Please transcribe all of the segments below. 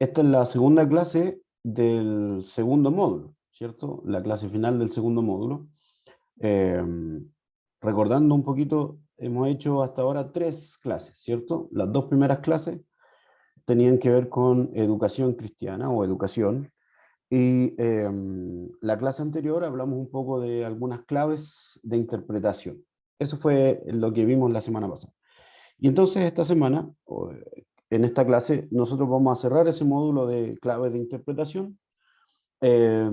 Esta es la segunda clase del segundo módulo, ¿cierto? La clase final del segundo módulo. Eh, Recordando un poquito, hemos hecho hasta ahora 3 clases, ¿cierto? Las 2 primeras clases tenían que ver con educación cristiana o educación. Y la clase anterior hablamos un poco de algunas claves de interpretación. Eso fue lo que vimos la semana pasada. Y entonces esta semana, en esta clase, nosotros vamos a cerrar ese módulo de claves de interpretación eh,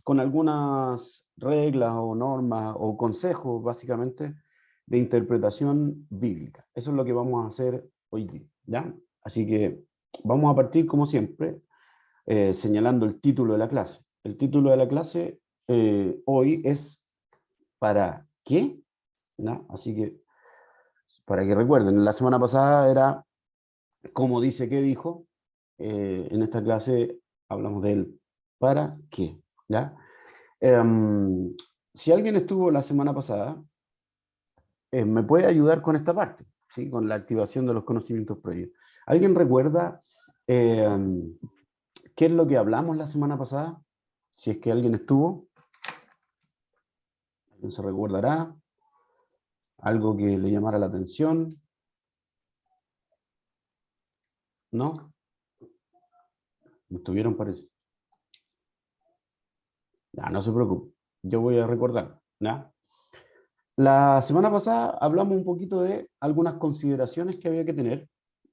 con algunas reglas o normas o consejos, básicamente, de interpretación bíblica. Eso es lo que vamos a hacer hoy día, ¿ya? Así que vamos a partir, como siempre, señalando el título de la clase. El título de la clase hoy es ¿para qué? ¿No? Así que, para que recuerden, la semana pasada era ¿cómo dice qué dijo? En esta clase hablamos del ¿para qué? ¿Ya? Si alguien estuvo la semana pasada, me puede ayudar con esta parte, ¿sí? Con la activación de los conocimientos previos. ¿Alguien recuerda qué es lo que hablamos la semana pasada? Si es que alguien estuvo, ¿alguien se recordará? ¿Algo que le llamara la atención? ¿No? ¿No estuvieron, parece? Ya, no se preocupe, yo voy a recordar, ¿ya? La semana pasada hablamos un poquito de algunas consideraciones que había que tener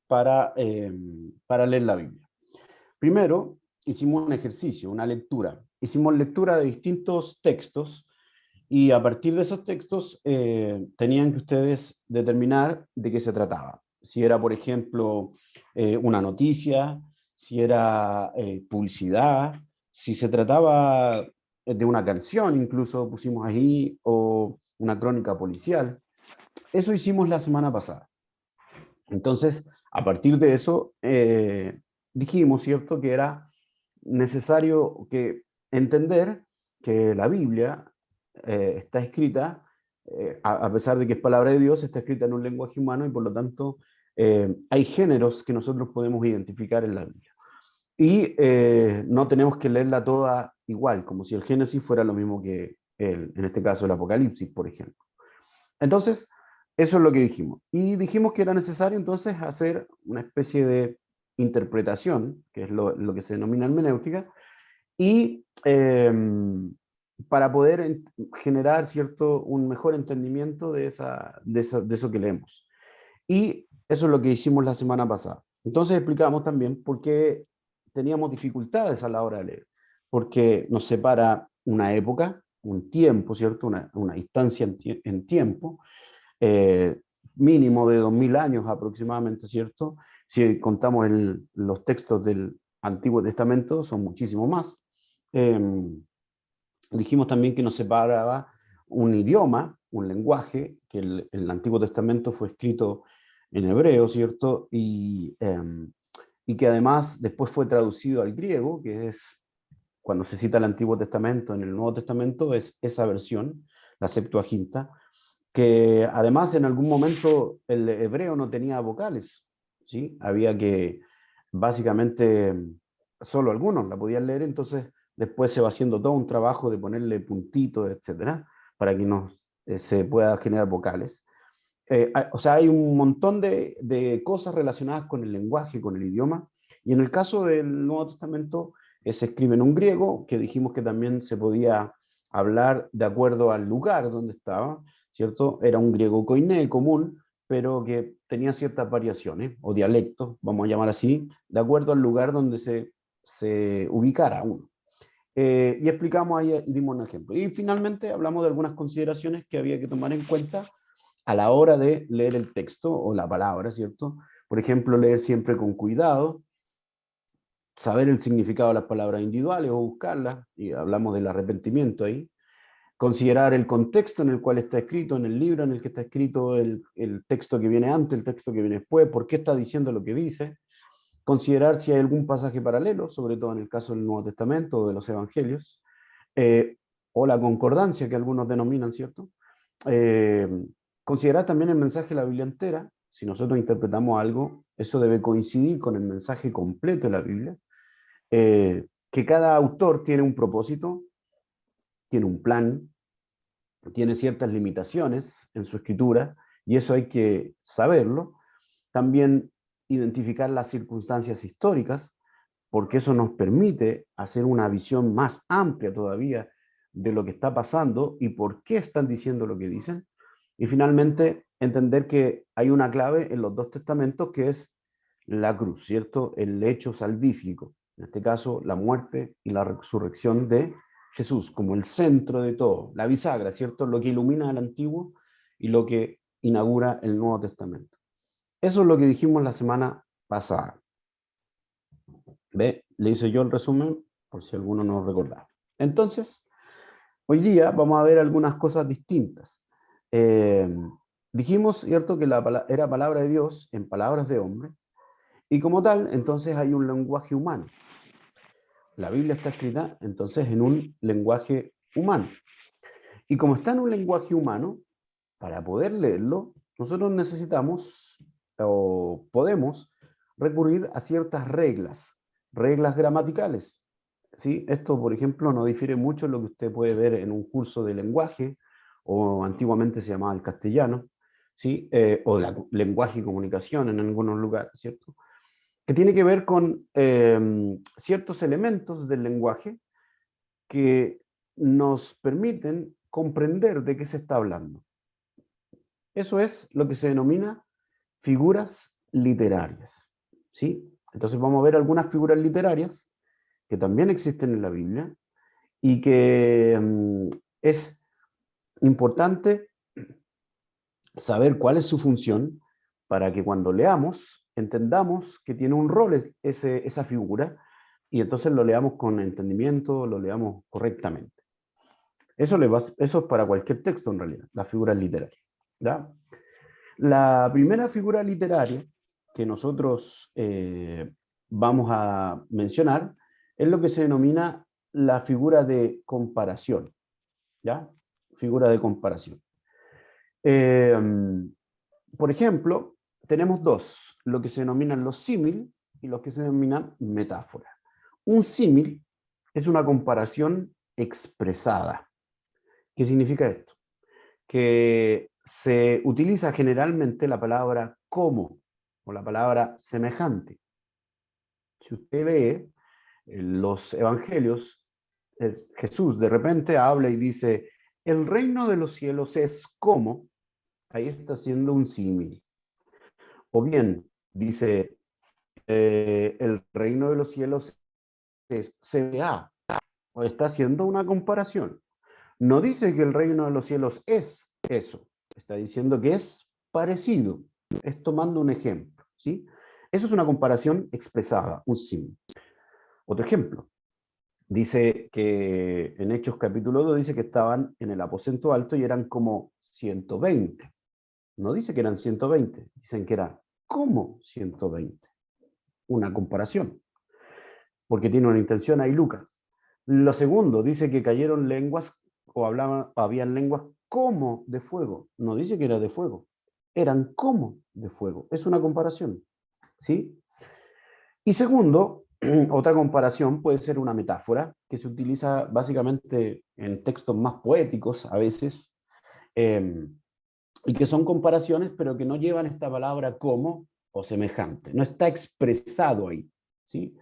para leer la Biblia. Primero, hicimos un ejercicio, una lectura. Hicimos lectura de distintos textos y a partir de esos textos tenían que ustedes determinar de qué se trataba. Si era, por ejemplo, una noticia, si era publicidad, si se trataba de una canción, incluso pusimos ahí, o una crónica policial. Eso hicimos la semana pasada. Entonces, a partir de eso, dijimos, ¿cierto?, que era necesario entender que la Biblia está escrita, a pesar de que es palabra de Dios, está escrita en un lenguaje humano y por lo tanto hay géneros que nosotros podemos identificar en la Biblia. Y no tenemos que leerla toda igual, como si el Génesis fuera lo mismo que en este caso el Apocalipsis, por ejemplo. Entonces, eso es lo que dijimos. Y dijimos que era necesario entonces hacer una especie de interpretación, que es lo que se denomina hermenéutica, y para poder generar un mejor entendimiento de eso que leemos. Y eso es lo que hicimos la semana pasada. Entonces explicamos también por qué teníamos dificultades a la hora de leer, porque nos separa una época, un tiempo, ¿cierto? Una distancia en tiempo, eh, mínimo de 2000 años aproximadamente, ¿cierto? Si contamos los textos del Antiguo Testamento, son muchísimo más. Eh, Dijimos también que nos separaba un idioma, un lenguaje, que el Antiguo Testamento fue escrito en hebreo, ¿cierto? Y que además después fue traducido al griego, que es cuando se cita el Antiguo Testamento en el Nuevo Testamento, es esa versión, la Septuaginta, que además en algún momento el hebreo no tenía vocales, ¿sí? Había que, básicamente, solo algunos la podían leer, entonces después se va haciendo todo un trabajo de ponerle puntitos, etcétera, para que se pueda generar vocales. O sea, hay un montón de cosas relacionadas con el lenguaje, con el idioma, y en el caso del Nuevo Testamento se escribe en un griego, que dijimos que también se podía hablar de acuerdo al lugar donde estaba, ¿cierto? Era un griego koiné común, pero que tenía ciertas variaciones, o dialectos, vamos a llamar así, de acuerdo al lugar donde se ubicara uno. Y explicamos ahí y dimos un ejemplo. Y finalmente hablamos de algunas consideraciones que había que tomar en cuenta a la hora de leer el texto o la palabra, ¿cierto? Por ejemplo, leer siempre con cuidado, saber el significado de las palabras individuales o buscarlas, y hablamos del arrepentimiento ahí, considerar el contexto en el cual está escrito, en el libro en el que está escrito, el texto que viene antes, el texto que viene después, por qué está diciendo lo que dice, considerar si hay algún pasaje paralelo, sobre todo en el caso del Nuevo Testamento o de los Evangelios, eh, o la concordancia que algunos denominan, ¿cierto? Eh, Considerar también el mensaje de la Biblia entera. Si nosotros interpretamos algo, eso debe coincidir con el mensaje completo de la Biblia, que cada autor tiene un propósito, tiene un plan, tiene ciertas limitaciones en su escritura, y eso hay que saberlo. También identificar las circunstancias históricas, porque eso nos permite hacer una visión más amplia todavía de lo que está pasando y por qué están diciendo lo que dicen. Y finalmente, entender que hay una clave en los dos testamentos que es la cruz, ¿cierto? El hecho salvífico, en este caso la muerte y la resurrección de Jesús como el centro de todo, la bisagra, ¿cierto? Lo que ilumina el Antiguo y lo que inaugura el Nuevo Testamento. Eso es lo que dijimos la semana pasada. ¿Ve? Le hice yo el resumen por si alguno no recordaba. Entonces, hoy día vamos a ver algunas cosas distintas. Dijimos, ¿cierto?, que era palabra de Dios en palabras de hombre, y como tal, entonces hay un lenguaje humano. La Biblia está escrita, entonces, en un lenguaje humano. Y como está en un lenguaje humano, para poder leerlo, nosotros necesitamos o podemos recurrir a ciertas reglas gramaticales. ¿Sí? Esto, por ejemplo, no difiere mucho de lo que usted puede ver en un curso de lenguaje, o antiguamente se llamaba el castellano, ¿sí? O lenguaje y comunicación en algunos lugares, ¿cierto? Que tiene que ver con ciertos elementos del lenguaje que nos permiten comprender de qué se está hablando. Eso es lo que se denomina figuras literarias, ¿sí? Entonces vamos a ver algunas figuras literarias que también existen en la Biblia y que es importante saber cuál es su función para que cuando leamos entendamos que tiene un rol esa figura, y entonces lo leamos con entendimiento, lo leamos correctamente. Eso es para cualquier texto en realidad, las figuras literarias, ¿ya? La primera figura literaria que nosotros vamos a mencionar es lo que se denomina la figura de comparación, ¿ya? Figura de comparación. Eh, por ejemplo, tenemos dos, lo que se denominan los símil y lo que se denominan metáfora. Un símil es una comparación expresada. ¿Qué significa esto? Que se utiliza generalmente la palabra como o la palabra semejante. Si usted ve en los evangelios, Jesús de repente habla y dice, el reino de los cielos es como, ahí está haciendo un símil. O bien, dice, el reino de los cielos es CBA, o está haciendo una comparación. No dice que el reino de los cielos es eso, está diciendo que es parecido, es tomando un ejemplo, ¿sí? Eso es una comparación expresada, un símil. Otro ejemplo, dice que en Hechos capítulo 2 dice que estaban en el aposento alto y eran como 120. No dice que eran 120, dicen que eran como 120. Una comparación, porque tiene una intención ahí Lucas. Lo segundo, dice que cayeron lenguas o habían lenguas como de fuego. No dice que era de fuego, eran como de fuego. Es una comparación, ¿sí? Y segundo, otra comparación puede ser una metáfora que se utiliza básicamente en textos más poéticos a veces, y que son comparaciones, pero que no llevan esta palabra como o semejante. No está expresado ahí, ¿sí?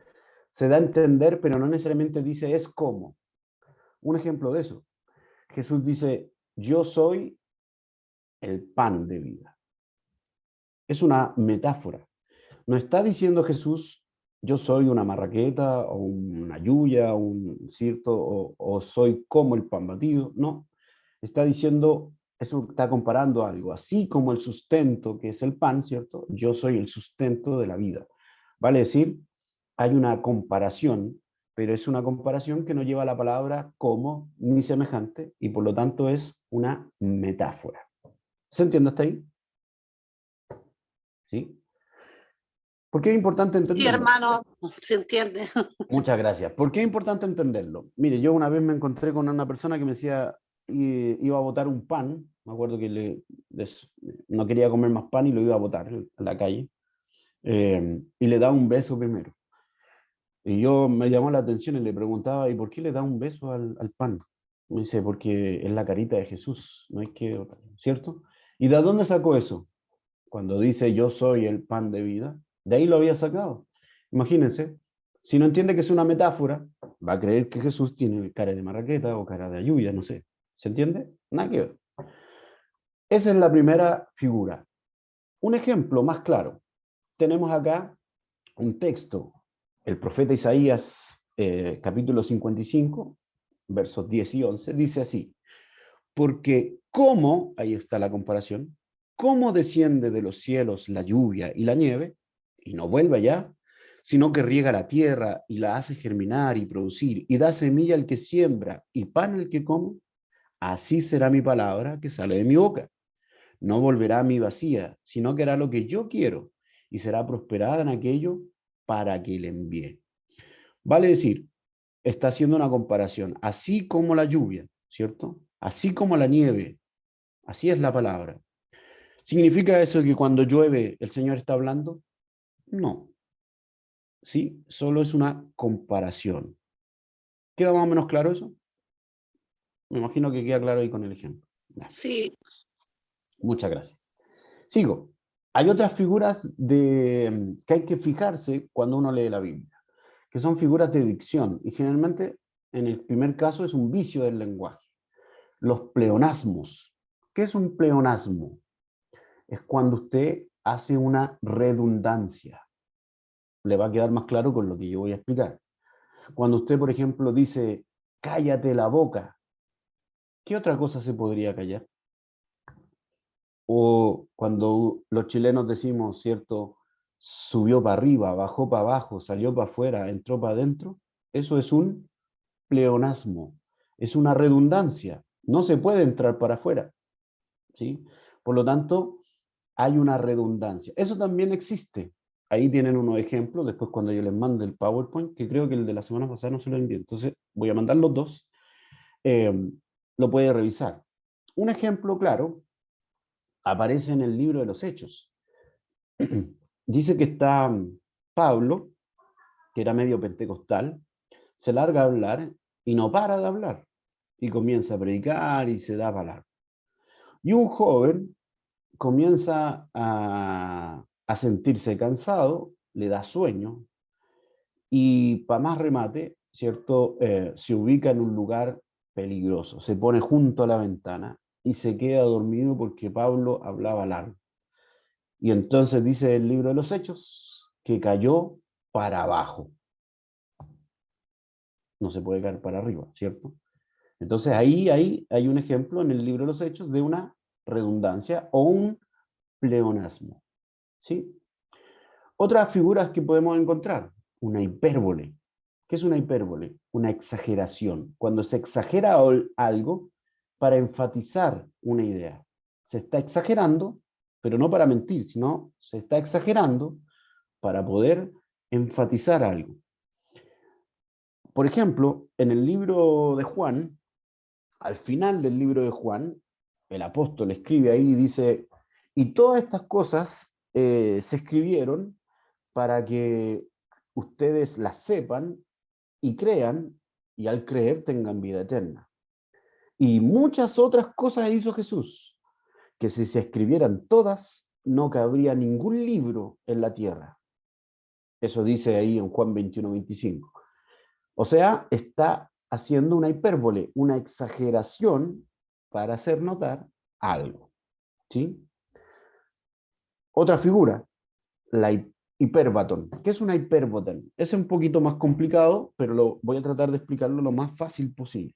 Se da a entender, pero no necesariamente dice es como. Un ejemplo de eso. Jesús dice, yo soy el pan de vida. Es una metáfora. No está diciendo Jesús, yo soy una marraqueta, o una yuya, un cirto, o soy como el pan batido. No. Está diciendo, eso está comparando algo. Así como el sustento, que es el pan, ¿cierto? Yo soy el sustento de la vida. Vale decir, hay una comparación, pero es una comparación que no lleva la palabra como ni semejante, y por lo tanto es una metáfora. ¿Se entiende hasta ahí? ¿Sí? ¿Por qué es importante Sí, entenderlo? hermano, se entiende. Muchas gracias. ¿Por qué es importante entenderlo? Mire, yo una vez me encontré con una persona que me decía, iba a botar un pan, me acuerdo que no quería comer más pan y lo iba a botar en la calle. y le da un beso primero. Y yo me llamó la atención y le preguntaba, ¿y por qué le da un beso al pan? Me dice, porque es la carita de Jesús, no hay que, ¿cierto? ¿Y de dónde sacó eso? Cuando dice yo soy el pan de vida, de ahí lo había sacado. Imagínense, si no entiende que es una metáfora, va a creer que Jesús tiene cara de marraqueta o cara de lluvia, no sé. ¿Se entiende? Nada que ver. Esa es la primera figura. Un ejemplo más claro. Tenemos acá un texto, el profeta Isaías, capítulo 55, versos 10 y 11, dice así, porque cómo, ahí está la comparación, cómo desciende de los cielos la lluvia y la nieve, y no vuelve allá, sino que riega la tierra y la hace germinar y producir, y da semilla al que siembra y pan al que come, así será mi palabra que sale de mi boca. No volverá a mí vacía, sino que hará lo que yo quiero, y será prosperada en aquello para que le envíe. Vale decir, está haciendo una comparación, así como la lluvia, ¿cierto? Así como la nieve, así es la palabra. ¿Significa eso que cuando llueve el Señor está hablando? No, sí, solo es una comparación. ¿Queda más o menos claro eso? Me imagino que queda claro ahí con el ejemplo. Ya, Sí, muchas gracias. Sigo. Hay otras figuras que hay que fijarse cuando uno lee la Biblia, que son figuras de dicción, y generalmente en el primer caso es un vicio del lenguaje. Los pleonasmos. ¿Qué es un pleonasmo? Es cuando usted hace una redundancia. Le va a quedar más claro con lo que yo voy a explicar. Cuando usted, por ejemplo, dice, cállate la boca, ¿qué otra cosa se podría callar? O cuando los chilenos decimos, ¿cierto? Subió para arriba, bajó para abajo, salió para afuera, entró para adentro. Eso es un pleonasmo, es una redundancia. No se puede entrar para afuera, ¿sí? Por lo tanto, hay una redundancia. Eso también existe. Ahí tienen unos ejemplos, después cuando yo les mande el PowerPoint, que creo que el de la semana pasada no se lo envié, entonces voy a mandar los dos, eh, lo puede revisar. Un ejemplo claro aparece en el libro de los Hechos. Dice que está Pablo, que era medio pentecostal, se larga a hablar y no para de hablar, y comienza a predicar y se da palabra. Y un joven comienza a sentirse cansado, le da sueño, y para más remate, ¿cierto? Se ubica en un lugar peligroso, se pone junto a la ventana y se queda dormido porque Pablo hablaba largo. Y entonces dice el libro de los Hechos que cayó para abajo. No se puede caer para arriba, ¿cierto? Entonces ahí hay un ejemplo en el libro de los Hechos de una redundancia o un pleonasmo, ¿sí? Otras figuras que podemos encontrar, una hipérbole. ¿Qué es una hipérbole? Una exageración. Cuando se exagera algo para enfatizar una idea. Se está exagerando, pero no para mentir, sino se está exagerando para poder enfatizar algo. Por ejemplo, en el libro de Juan, al final del libro de Juan, el apóstol escribe ahí y dice, y todas estas cosas se escribieron para que ustedes las sepan y crean, y al creer tengan vida eterna. Y muchas otras cosas hizo Jesús, que si se escribieran todas, no cabría ningún libro en la tierra. Eso dice ahí en Juan 21:25. O sea, está haciendo una hipérbole, una exageración para hacer notar algo. ¿Sí? Otra figura, la hipérbaton. ¿Qué es una hipérbaton? Es un poquito más complicado, pero voy a tratar de explicarlo lo más fácil posible.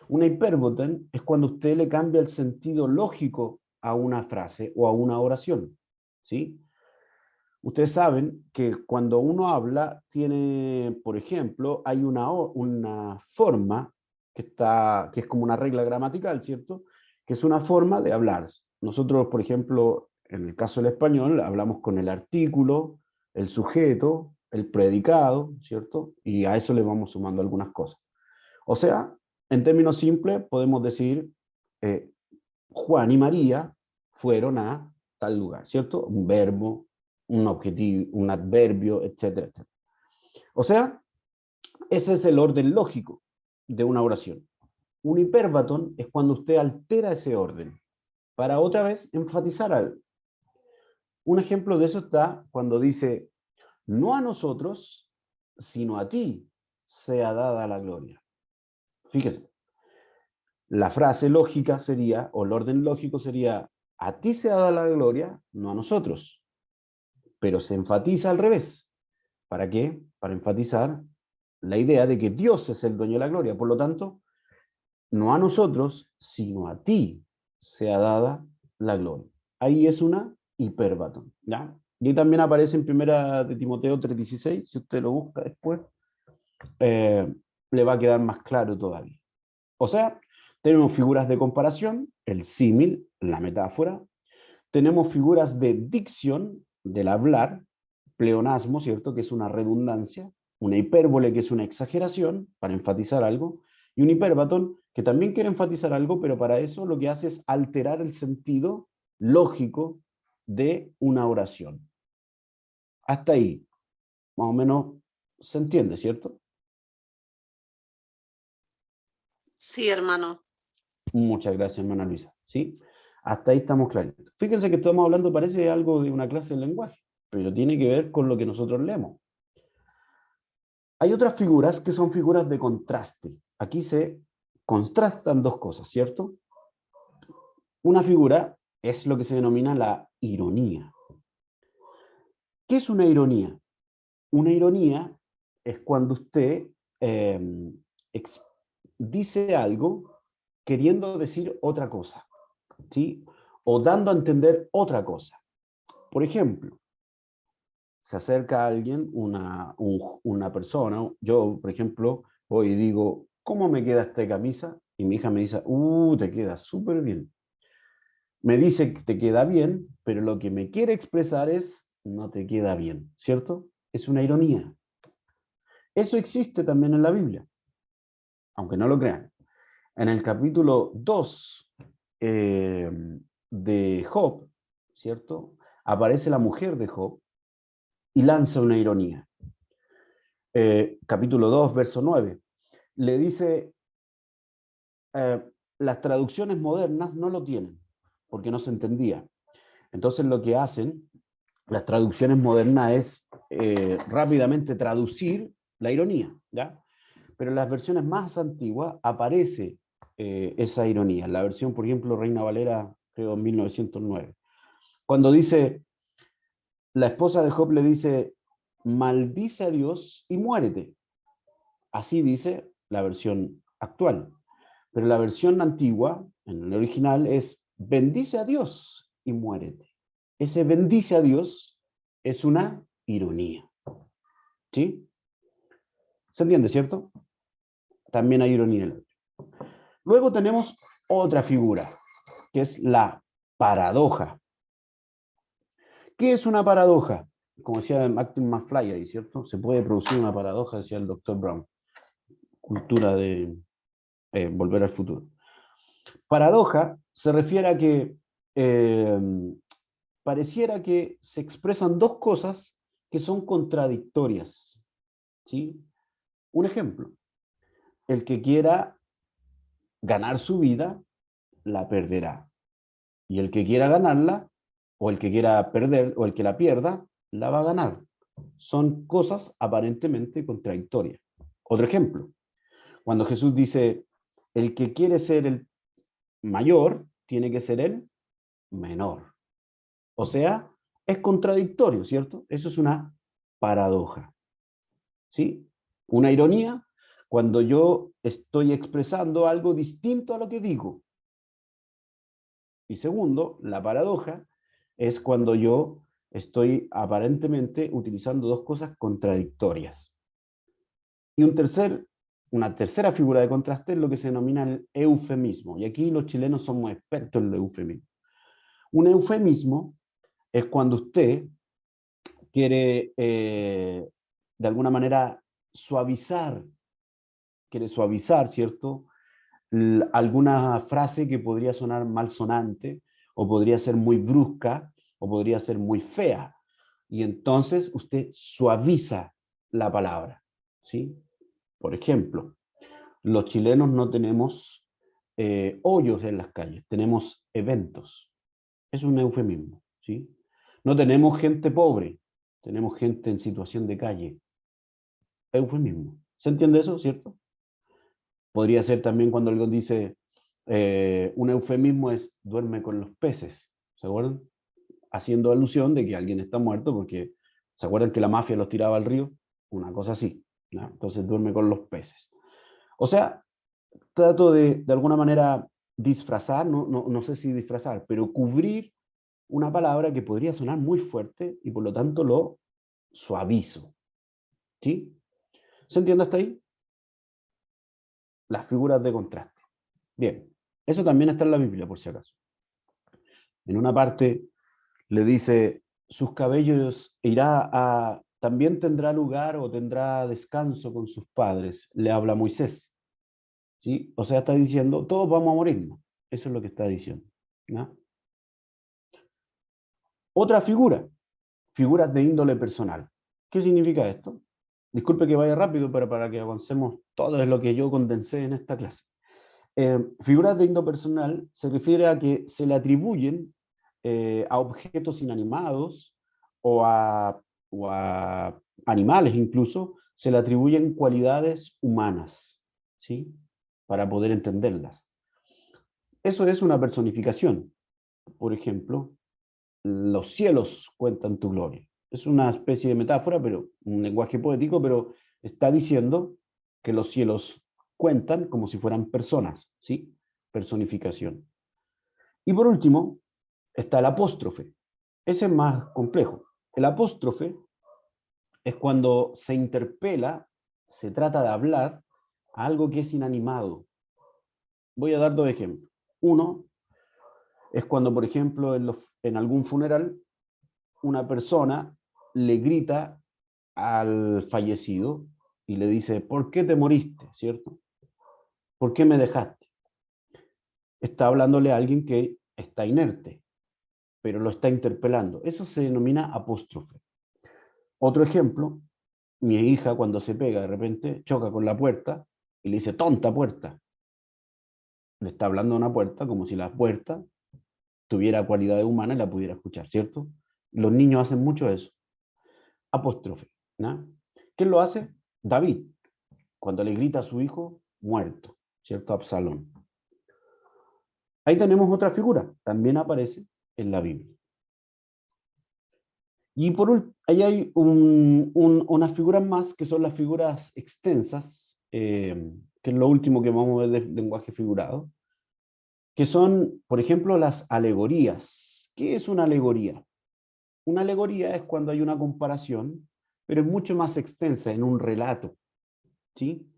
Una hipérbaton es cuando usted le cambia el sentido lógico a una frase o a una oración. ¿Sí? Ustedes saben que cuando uno habla, tiene, por ejemplo, hay una forma que es como una regla gramatical, ¿cierto? Que es una forma de hablar. Nosotros, por ejemplo, en el caso del español, hablamos con el artículo, el sujeto, el predicado, ¿cierto? Y a eso le vamos sumando algunas cosas. O sea, en términos simples, podemos decir, Juan y María fueron a tal lugar, ¿cierto? Un verbo, un objetivo, un adverbio, etcétera, etcétera. O sea, ese es el orden lógico de una oración. Un hipérbaton es cuando usted altera ese orden para otra vez enfatizar algo. Un ejemplo de eso está cuando dice, no a nosotros, sino a ti sea dada la gloria. Fíjese, la frase lógica sería, o el orden lógico sería, a ti sea dada la gloria, no a nosotros. Pero se enfatiza al revés. ¿Para qué? Para enfatizar la idea de que Dios es el dueño de la gloria. Por lo tanto, no a nosotros, sino a ti sea dada la gloria. Ahí es una hipérbaton, ¿ya? Y también aparece en primera de Timoteo 3:16, si usted lo busca después, le va a quedar más claro todavía. O sea, tenemos figuras de comparación, el símil, la metáfora, tenemos figuras de dicción, del hablar, pleonasmo, ¿cierto? Que es una redundancia, una hipérbole, que es una exageración, para enfatizar algo, y un hipérbaton, que también quiere enfatizar algo, pero para eso lo que hace es alterar el sentido lógico de una oración. Hasta ahí, más o menos, se entiende, ¿cierto? Sí, hermano. Muchas gracias, hermana Luisa. ¿Sí? Hasta ahí estamos claritos. Fíjense que estamos hablando, parece algo de una clase de lenguaje, pero tiene que ver con lo que nosotros leemos. Hay otras figuras que son figuras de contraste. Aquí se contrastan dos cosas, ¿cierto? Una figura es lo que se denomina la ironía. ¿Qué es una ironía? Una ironía es cuando usted eh, dice algo queriendo decir otra cosa, ¿sí? O dando a entender otra cosa. Por ejemplo, se acerca a alguien, una persona, yo, por ejemplo, voy y digo, ¿cómo me queda esta camisa? Y mi hija me dice, te queda súper bien. Me dice que te queda bien, pero lo que me quiere expresar es, no te queda bien, ¿cierto? Es una ironía. Eso existe también en la Biblia, aunque no lo crean. En el capítulo 2 de Job, ¿cierto? Aparece la mujer de Job y lanza una ironía. Capítulo 2, verso 9. Le dice, las traducciones modernas no lo tienen, porque no se entendía. Entonces lo que hacen las traducciones modernas es rápidamente traducir la ironía, ¿ya? Pero en las versiones más antiguas aparece esa ironía. La versión, por ejemplo, Reina Valera, creo, en 1909. Cuando dice, la esposa de Job le dice, maldice a Dios y muérete. Así dice la versión actual. Pero la versión antigua, en el original, es bendice a Dios y muérete. Ese bendice a Dios es una ironía. ¿Sí? ¿Se entiende, cierto? También hay ironía en el otro. Luego tenemos otra figura, que es la paradoja. ¿Qué es una paradoja? Como decía Martin McFly ahí, ¿cierto? Se puede producir una paradoja, decía el doctor Brown. Cultura de Volver al Futuro. Paradoja se refiere a que pareciera que se expresan dos cosas que son contradictorias. ¿Sí? Un ejemplo, el que quiera ganar su vida, la perderá. Y el que quiera ganarla, o el que quiera perder, o el que la pierda, la va a ganar. Son cosas aparentemente contradictorias. Otro ejemplo, cuando Jesús dice, el que quiere ser el mayor, tiene que ser el menor. O sea, es contradictorio, ¿cierto? Eso es una paradoja. ¿Sí? Una ironía cuando yo estoy expresando algo distinto a lo que digo. Y segundo, la paradoja es cuando yo estoy aparentemente utilizando dos cosas contradictorias. Y una tercera figura de contraste es lo que se denomina el eufemismo. Y aquí los chilenos somos expertos en el eufemismo. Un eufemismo es cuando usted quiere, de alguna manera, quiere suavizar, ¿cierto? Alguna frase que podría sonar malsonante, o podría ser muy brusca, o podría ser muy fea. Y entonces usted suaviza la palabra, ¿sí? Por ejemplo, los chilenos no tenemos hoyos en las calles, tenemos eventos. Es un eufemismo, ¿sí? No tenemos gente pobre, tenemos gente en situación de calle. Eufemismo. ¿Se entiende eso, cierto? Podría ser también cuando alguien dice, un eufemismo es duerme con los peces, ¿se acuerdan? Haciendo alusión de que alguien está muerto porque, ¿se acuerdan que la mafia los tiraba al río? Una cosa así, ¿no? Entonces duerme con los peces. O sea, trato de alguna manera disfrazar, no sé si disfrazar, pero cubrir una palabra que podría sonar muy fuerte y por lo tanto lo suavizo. ¿Sí? ¿Se entiende hasta ahí? Las figuras de contraste. Bien, eso también está en la Biblia, por si acaso. En una parte le dice, sus cabellos irá a, también tendrá lugar o tendrá descanso con sus padres, le habla Moisés. ¿Sí? O sea, está diciendo, todos vamos a morirnos. Eso es lo que está diciendo, ¿no? Otra figura, figuras de índole personal. ¿Qué significa esto? Disculpe que vaya rápido, pero para que avancemos todo lo que yo condensé en esta clase. Figuras de índole personal se refiere a que se le atribuyen a objetos inanimados o a animales incluso, se le atribuyen cualidades humanas, ¿sí? Para poder entenderlas. Eso es una personificación. Por ejemplo, los cielos cuentan tu gloria. Es una especie de metáfora, pero un lenguaje poético, pero está diciendo que los cielos cuentan como si fueran personas, ¿sí? Personificación. Y por último, está el apóstrofe. Ese es más complejo. El apóstrofe es cuando se interpela, se trata de hablar a algo que es inanimado. Voy a dar dos ejemplos. Uno es cuando, por ejemplo, en algún funeral, una persona le grita al fallecido y le dice, ¿por qué te moriste? ¿Cierto? ¿Por qué me dejaste? Está hablándole a alguien que está inerte, pero lo está interpelando. Eso se denomina apóstrofe. Otro ejemplo, mi hija cuando se pega de repente choca con la puerta y le dice, tonta puerta. Le está hablando a una puerta como si la puerta tuviera cualidades humanas y la pudiera escuchar, ¿cierto? Los niños hacen mucho eso. Apóstrofe, ¿no? ¿Quién lo hace? David, cuando le grita a su hijo, muerto, ¿cierto? Absalón. Ahí tenemos otra figura, también aparece en la Biblia. Y ahí hay unas figuras más que son las figuras extensas, que es lo último que vamos a ver del lenguaje figurado, que son, por ejemplo, las alegorías. ¿Qué es una alegoría? Una alegoría es cuando hay una comparación, pero es mucho más extensa en un relato, ¿sí?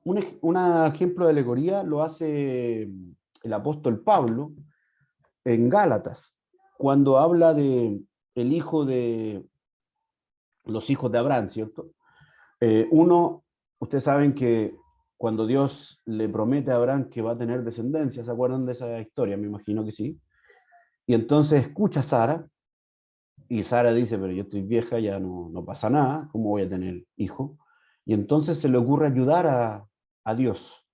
Un ejemplo de alegoría lo hace el apóstol Pablo en Gálatas, cuando habla de el hijo de los hijos de Abraham, ¿cierto? Ustedes saben que cuando Dios le promete a Abraham que va a tener descendencia, ¿se acuerdan de esa historia? Me imagino que sí. Y entonces escucha a Sara, y Sara dice, pero yo estoy vieja, ya no pasa nada, ¿cómo voy a tener hijo? Y entonces se le ocurre ayudar a Dios,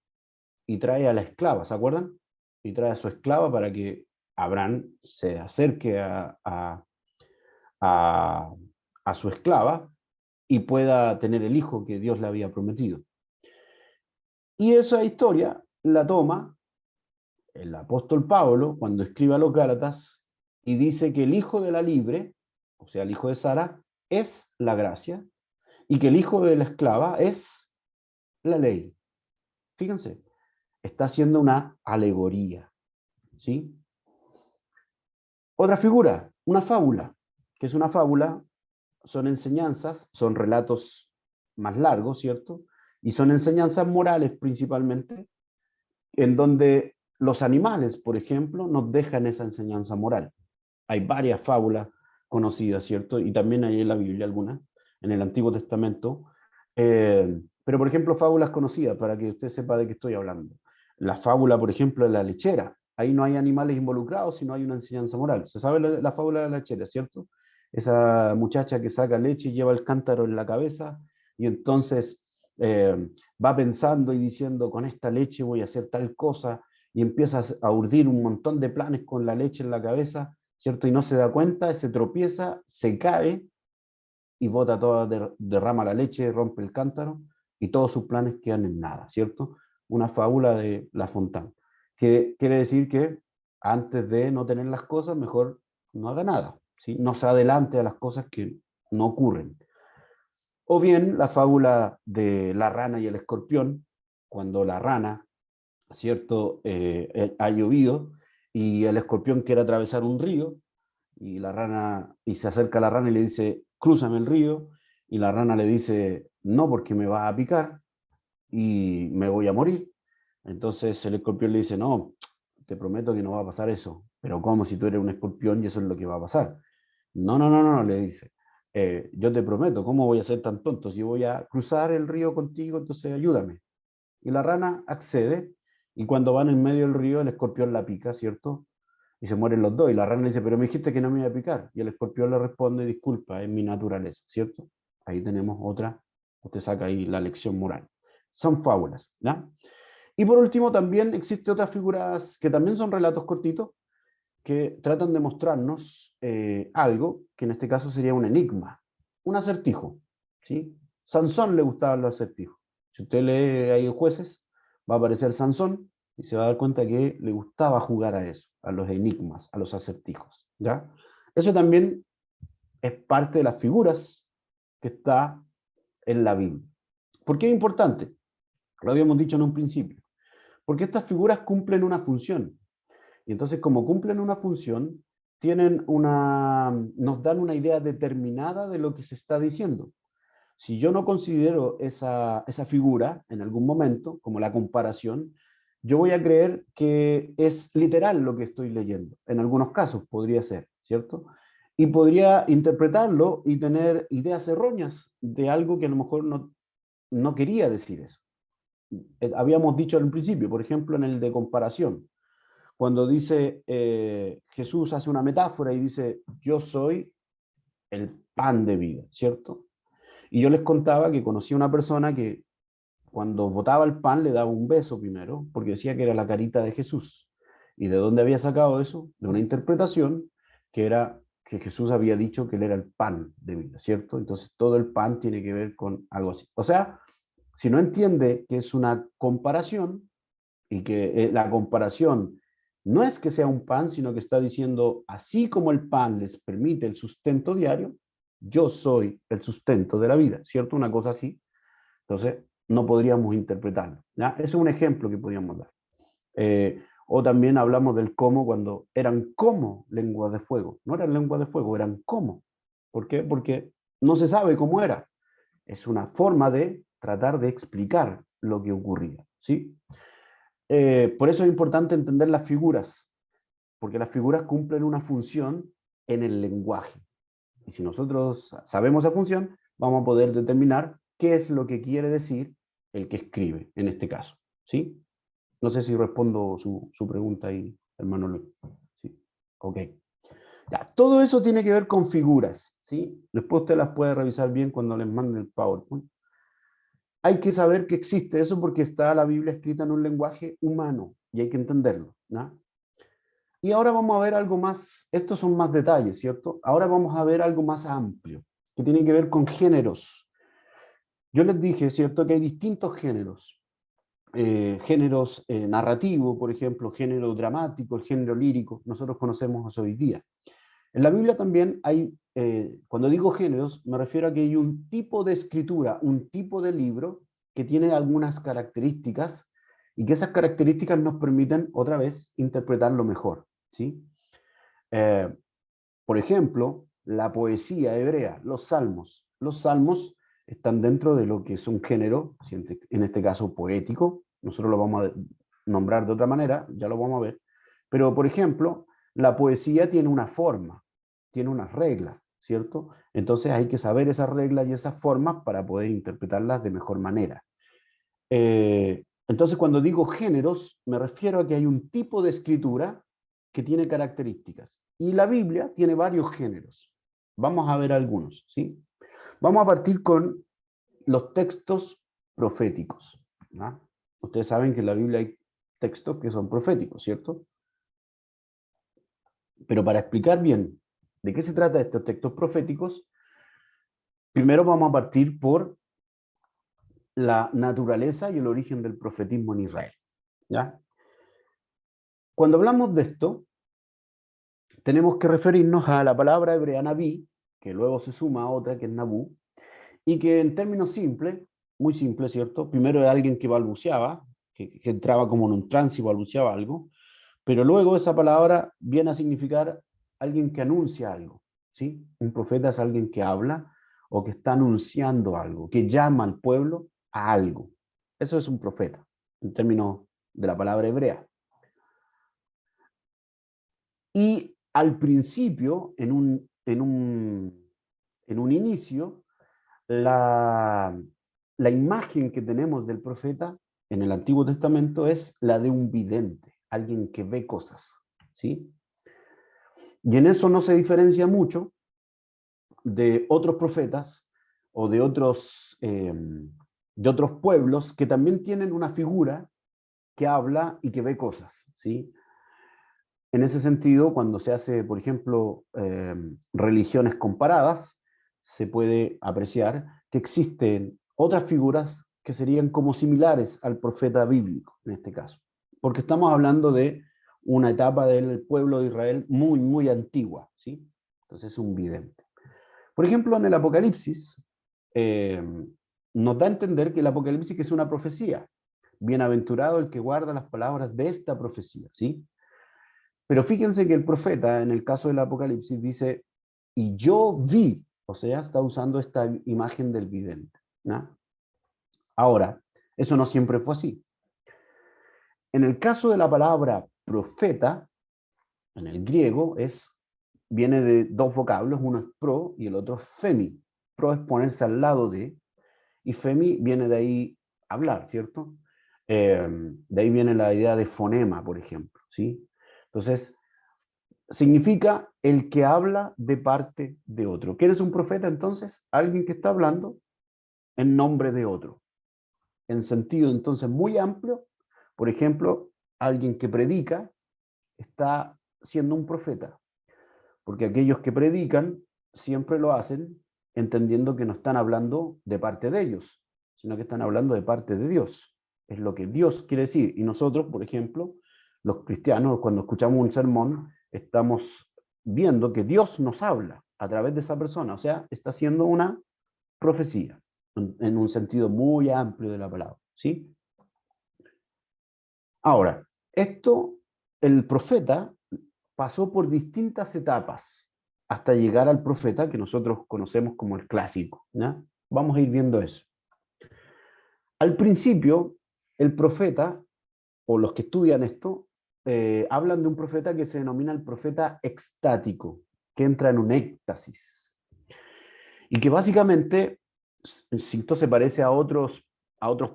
y trae a la esclava, ¿se acuerdan? Y trae a su esclava para que Abraham se acerque a, a su esclava y pueda tener el hijo que Dios le había prometido. Y esa historia la toma el apóstol Pablo cuando escribe a los Gálatas y dice que el hijo de la libre, o sea, el hijo de Sara, es la gracia y que el hijo de la esclava es la ley. Fíjense, está haciendo una alegoría, ¿sí? Otra figura, una fábula. ¿Qué es una fábula? Son enseñanzas, son relatos más largos, ¿cierto? Y son enseñanzas morales principalmente, en donde los animales, por ejemplo, nos dejan esa enseñanza moral. Hay varias fábulas conocidas, ¿cierto? Y también hay en la Biblia algunas, en el Antiguo Testamento. Pero, por ejemplo, fábulas conocidas, para que usted sepa de qué estoy hablando. La fábula, por ejemplo, de la lechera. Ahí no hay animales involucrados, sino hay una enseñanza moral. Se sabe la fábula de la lechera, ¿cierto? esa muchacha que saca leche y lleva el cántaro en la cabeza, y entonces va pensando y diciendo, con esta leche voy a hacer tal cosa, y empieza a urdir un montón de planes con la leche en la cabeza, ¿cierto? Y no se da cuenta, se tropieza, se cae, y bota toda, derrama la leche, rompe el cántaro, y todos sus planes quedan en nada, ¿cierto? Una fábula de La Fontana, que quiere decir que antes de no tener las cosas, mejor no haga nada, ¿sí? No se adelante a las cosas que no ocurren. O bien la fábula de la rana y el escorpión, cuando la rana, ¿cierto? Ha llovido y el escorpión quiere atravesar un río, y la rana, y se acerca a la rana y le dice, crúzame el río, y la rana le dice, no, porque me va a picar y me voy a morir. Entonces el escorpión le dice, no, te prometo que no va a pasar eso. Pero ¿cómo, si tú eres un escorpión y eso es lo que va a pasar? No, no, no, no, le dice. Yo te prometo, ¿cómo voy a ser tan tonto? Si voy a cruzar el río contigo, entonces ayúdame. Y la rana accede, y cuando van en medio del río, el escorpión la pica, ¿cierto? Y se mueren los dos. Y la rana dice, pero me dijiste que no me iba a picar. Y el escorpión le responde, disculpa, es mi naturaleza, ¿cierto? Ahí tenemos otra, usted saca ahí la lección moral. Son fábulas, ¿ya? Y por último, también existen otras figuras que también son relatos cortitos, que tratan de mostrarnos algo, que en este caso sería un enigma, un acertijo, ¿sí? Sansón le gustaban los acertijos. Si usted lee ahí Jueces, va a aparecer Sansón y se va a dar cuenta que le gustaba jugar a eso, a los enigmas, a los acertijos, ¿ya? Eso también es parte de las figuras que está en la Biblia. ¿Por qué es importante? Lo habíamos dicho en un principio. Porque estas figuras cumplen una función. Y entonces, como cumplen una función, nos dan una idea determinada de lo que se está diciendo. Si yo no considero esa figura en algún momento, como la comparación, yo voy a creer que es literal lo que estoy leyendo. En algunos casos podría ser, ¿cierto? Y podría interpretarlo y tener ideas erróneas de algo que a lo mejor no quería decir eso. Habíamos dicho al principio, por ejemplo, en el de comparación, cuando dice, Jesús hace una metáfora y dice, yo soy el pan de vida, ¿cierto? Y yo les contaba que conocí a una persona que cuando botaba el pan le daba un beso primero, porque decía que era la carita de Jesús. ¿Y de dónde había sacado eso? De una interpretación que era que Jesús había dicho que él era el pan de vida, ¿cierto? Entonces todo el pan tiene que ver con algo así. O sea, si no entiende que es una comparación, y que la comparación no es que sea un pan, sino que está diciendo, así como el pan les permite el sustento diario, yo soy el sustento de la vida, ¿cierto? Una cosa así. Entonces, no podríamos interpretarlo, ¿ya? Ese es un ejemplo que podríamos dar. O también hablamos del cómo cuando eran como lenguas de fuego. No eran lenguas de fuego, eran como. ¿Por qué? Porque no se sabe cómo era. Es una forma de tratar de explicar lo que ocurría, ¿sí? Por eso es importante entender las figuras, porque las figuras cumplen una función en el lenguaje. Y si nosotros sabemos esa función, vamos a poder determinar qué es lo que quiere decir el que escribe, en este caso. ¿Sí? No sé si respondo su pregunta ahí, hermano Luis. Sí. Ok. Ya, todo eso tiene que ver con figuras. ¿Sí? Después usted las puede revisar bien cuando les mande el PowerPoint. Hay que saber que existe eso porque está la Biblia escrita en un lenguaje humano y hay que entenderlo, ¿no? Y ahora vamos a ver algo más, estos son más detalles, ¿cierto? Ahora vamos a ver algo más amplio, que tiene que ver con géneros. Yo les dije, ¿cierto?, que hay distintos géneros. Géneros narrativos, por ejemplo, género dramático, el género lírico, nosotros conocemos eso hoy día. En la Biblia también hay, cuando digo géneros, me refiero a que hay un tipo de escritura, un tipo de libro que tiene algunas características y que esas características nos permiten, otra vez, interpretarlo mejor, ¿sí? Eh, por ejemplo, la poesía hebrea, los salmos. Los salmos están dentro de lo que es un género, en este caso poético, nosotros lo vamos a nombrar de otra manera, ya lo vamos a ver, pero por ejemplo, la poesía tiene una forma, tiene unas reglas, ¿cierto? Entonces hay que saber esas reglas y esas formas para poder interpretarlas de mejor manera. Entonces cuando digo géneros, me refiero a que hay un tipo de escritura que tiene características. Y la Biblia tiene varios géneros. Vamos a ver algunos, ¿sí? Vamos a partir con los textos proféticos, ¿no? Ustedes saben que en la Biblia hay textos que son proféticos, ¿cierto? Pero para explicar bien de qué se trata estos textos proféticos, primero vamos a partir por la naturaleza y el origen del profetismo en Israel, ¿ya? Cuando hablamos de esto, tenemos que referirnos a la palabra hebrea Nabí, que luego se suma a otra que es Nabú, y que en términos simples, muy simples, ¿cierto? Primero era alguien que balbuceaba, que entraba como en un trance y balbuceaba algo, pero luego esa palabra viene a significar alguien que anuncia algo, ¿sí? Un profeta es alguien que habla o que está anunciando algo, que llama al pueblo a algo. Eso es un profeta, en términos de la palabra hebrea. Y al principio, en un inicio, la imagen que tenemos del profeta en el Antiguo Testamento es la de un vidente, alguien que ve cosas, ¿sí? Y en eso no se diferencia mucho de otros profetas o de otros pueblos que también tienen una figura que habla y que ve cosas, ¿sí? En ese sentido, cuando se hace, por ejemplo, religiones comparadas, se puede apreciar que existen otras figuras que serían como similares al profeta bíblico, en este caso. Porque estamos hablando de una etapa del pueblo de Israel muy, muy antigua, ¿sí? Entonces es un vidente. Por ejemplo, en el Apocalipsis, eh, nos da a entender que el Apocalipsis es una profecía. Bienaventurado el que guarda las palabras de esta profecía, ¿sí? Pero fíjense que el profeta, en el caso del Apocalipsis, dice, y yo vi, o sea, está usando esta imagen del vidente, ¿no? Ahora, eso no siempre fue así. En el caso de la palabra profeta, en el griego, viene de dos vocablos, uno es pro y el otro es femi. Pro es ponerse al lado de, y femi viene de ahí hablar, ¿cierto? De ahí viene la idea de fonema, por ejemplo, ¿sí? Entonces, significa el que habla de parte de otro. ¿Quién es un profeta entonces? Alguien que está hablando en nombre de otro. En sentido entonces muy amplio, por ejemplo, alguien que predica está siendo un profeta, porque aquellos que predican siempre lo hacen entendiendo que no están hablando de parte de ellos, sino que están hablando de parte de Dios. Es lo que Dios quiere decir. Y nosotros, por ejemplo, los cristianos, cuando escuchamos un sermón, estamos viendo que Dios nos habla a través de esa persona, o sea, está haciendo una profecía, en un sentido muy amplio de la palabra, ¿sí? Ahora, el profeta pasó por distintas etapas hasta llegar al profeta que nosotros conocemos como el clásico, ¿ya? Vamos a ir viendo eso. Al principio, el profeta, o los que estudian esto, hablan de un profeta que se denomina el profeta extático, que entra en un éxtasis, y que básicamente, Shinto se parece a otros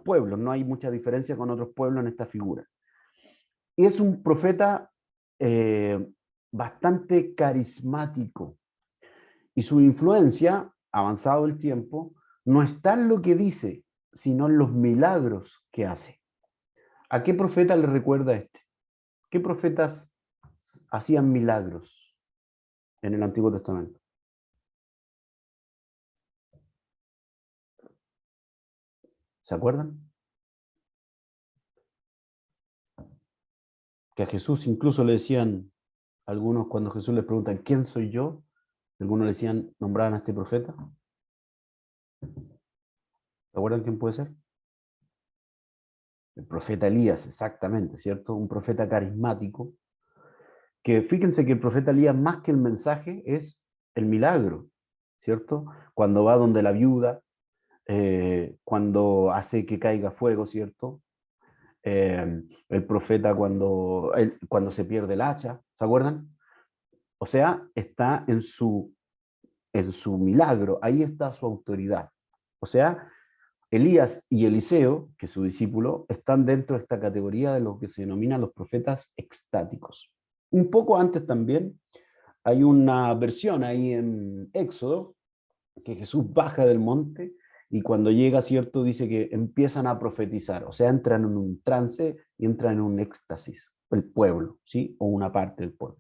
pueblos, no hay mucha diferencia con otros pueblos en esta figura. Y es un profeta bastante carismático, y su influencia, avanzado el tiempo, no está en lo que dice, sino en los milagros que hace. ¿A qué profeta le recuerda este? ¿Qué profetas hacían milagros en el Antiguo Testamento? ¿Se acuerdan? Que a Jesús incluso le decían, algunos cuando Jesús les pregunta, ¿quién soy yo? Algunos le decían, nombraban a este profeta. ¿Se acuerdan quién puede ser? El profeta Elías, exactamente, ¿cierto? Un profeta carismático, que fíjense que el profeta Elías, más que el mensaje, es el milagro, ¿cierto? Cuando va donde la viuda, cuando hace que caiga fuego, ¿cierto? El profeta cuando se pierde el hacha, ¿se acuerdan? O sea, está en su milagro, ahí está su autoridad. O sea, Elías y Eliseo, que es su discípulo, están dentro de esta categoría de lo que se denominan los profetas extáticos. Un poco antes también Hay una versión ahí en Éxodo, que Jesús baja del monte y cuando llega, ¿cierto? Dice que empiezan a profetizar, o sea, entran en un trance y entran en un éxtasis, el pueblo, ¿sí? O una parte del pueblo.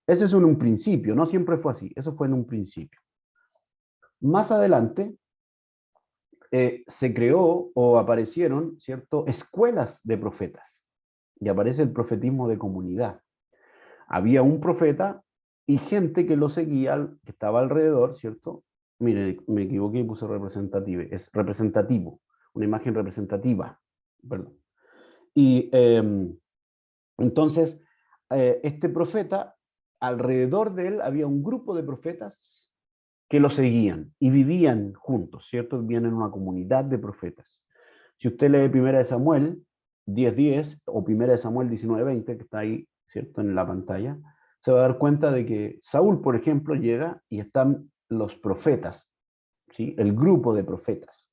Ese es un principio, no siempre fue así, eso fue en un principio. Más adelante se creó o aparecieron, ¿cierto? Escuelas de profetas y aparece el profetismo de comunidad. Había un profeta y gente que lo seguía, que estaba alrededor, ¿cierto? Mire, me equivoqué y puse representativo, es representativo, una imagen representativa, perdón. Y entonces, este profeta, alrededor de él había un grupo de profetas que lo seguían y vivían juntos, ¿cierto? Vivían en una comunidad de profetas. Si usted lee 1 Samuel 10:10 o 1 Samuel 19:20, que está ahí, ¿cierto? En la pantalla, se va a dar cuenta de que Saúl, por ejemplo, llega y están los profetas, ¿sí? El grupo de profetas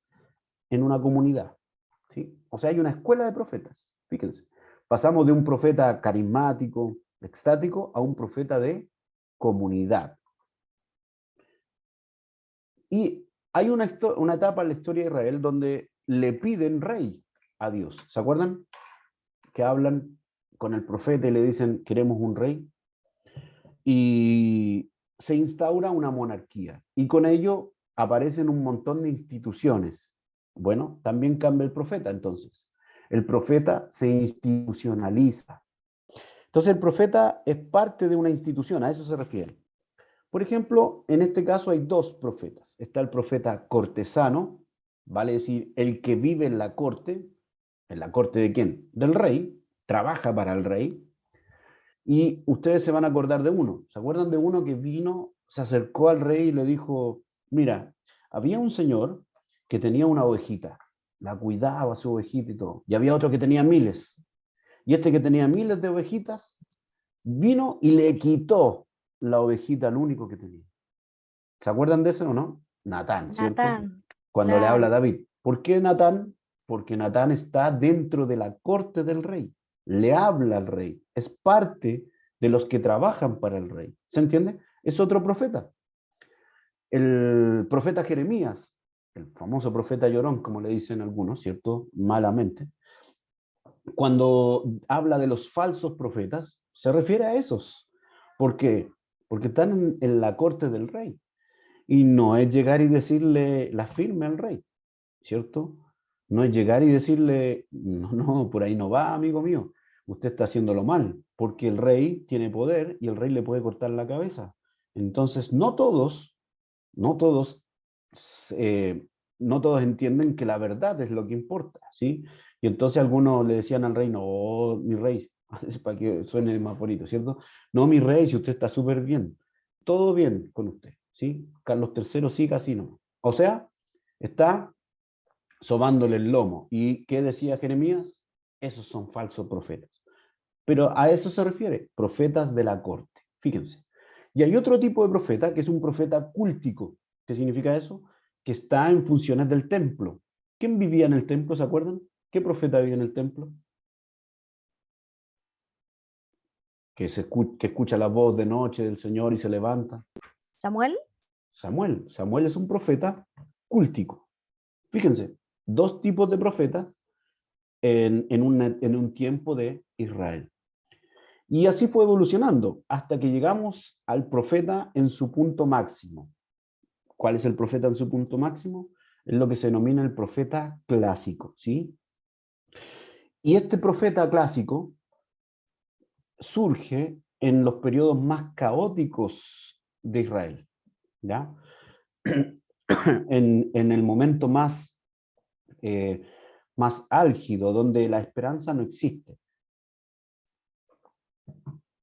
en una comunidad, ¿sí? O sea, hay una escuela de profetas, fíjense. Pasamos de un profeta carismático, extático, a un profeta de comunidad. Y hay una etapa en la historia de Israel donde le piden rey a Dios. ¿Se acuerdan? Que hablan con el profeta y le dicen, queremos un rey. Y se instaura una monarquía. Y con ello aparecen un montón de instituciones. Bueno, también cambia el profeta entonces. El profeta se institucionaliza. Entonces el profeta es parte de una institución, a eso se refiere. Por ejemplo, en este caso hay dos profetas. Está el profeta cortesano, vale decir, el que vive ¿en la corte de quién? Del rey, trabaja para el rey, y ustedes se van a acordar de uno. ¿Se acuerdan de uno que vino, se acercó al rey y le dijo, mira, había un señor que tenía una ovejita, la cuidaba su ovejita y todo, y había otro que tenía miles, y este que tenía miles de ovejitas, vino y le quitó la ovejita al único que tenía. ¿Se acuerdan de eso o no? Natán, ¿cierto? Natán, Cuando le habla a claro. David. ¿Por qué Natán? Porque Natán está dentro de la corte del rey. Le habla al rey. Es parte de los que trabajan para el rey. ¿Se entiende? Es otro profeta. El profeta Jeremías, el famoso profeta llorón, como le dicen algunos, ¿cierto? Malamente. Cuando habla de los falsos profetas, se refiere a esos. ¿Por qué? Porque están en la corte del rey. Y no es llegar y decirle la firme al rey, ¿cierto? No es llegar y decirle, no, no, por ahí no va, amigo mío, usted está haciéndolo mal, porque el rey tiene poder y el rey le puede cortar la cabeza. Entonces, no todos, eh, no todos entienden que la verdad es lo que importa, ¿sí? Y entonces algunos le decían al rey, no, mi rey, para que suene más bonito, ¿cierto? No, mi rey, si usted está súper bien, todo bien con usted, ¿sí? Carlos III sí, casi no. O sea, está sobándole el lomo. ¿Y qué decía Jeremías? Esos son falsos profetas. Pero a eso se refiere, profetas de la corte. Fíjense. Y hay otro tipo de profeta que es un profeta cúltico. ¿Qué significa eso? Que está en funciones del templo. ¿Quién vivía en el templo? ¿Se acuerdan? ¿Qué profeta vivía en el templo? Que escucha la voz de noche del Señor y se levanta. ¿Samuel? Samuel. Samuel es un profeta cúltico. Fíjense, dos tipos de profetas en un tiempo de Israel. Y así fue evolucionando hasta que llegamos al profeta en su punto máximo. ¿Cuál es el profeta en su punto máximo? Es lo que se denomina el profeta clásico, ¿sí? Y este profeta clásico surge en los periodos más caóticos de Israel, ¿ya? En el momento más álgido, donde la esperanza no existe.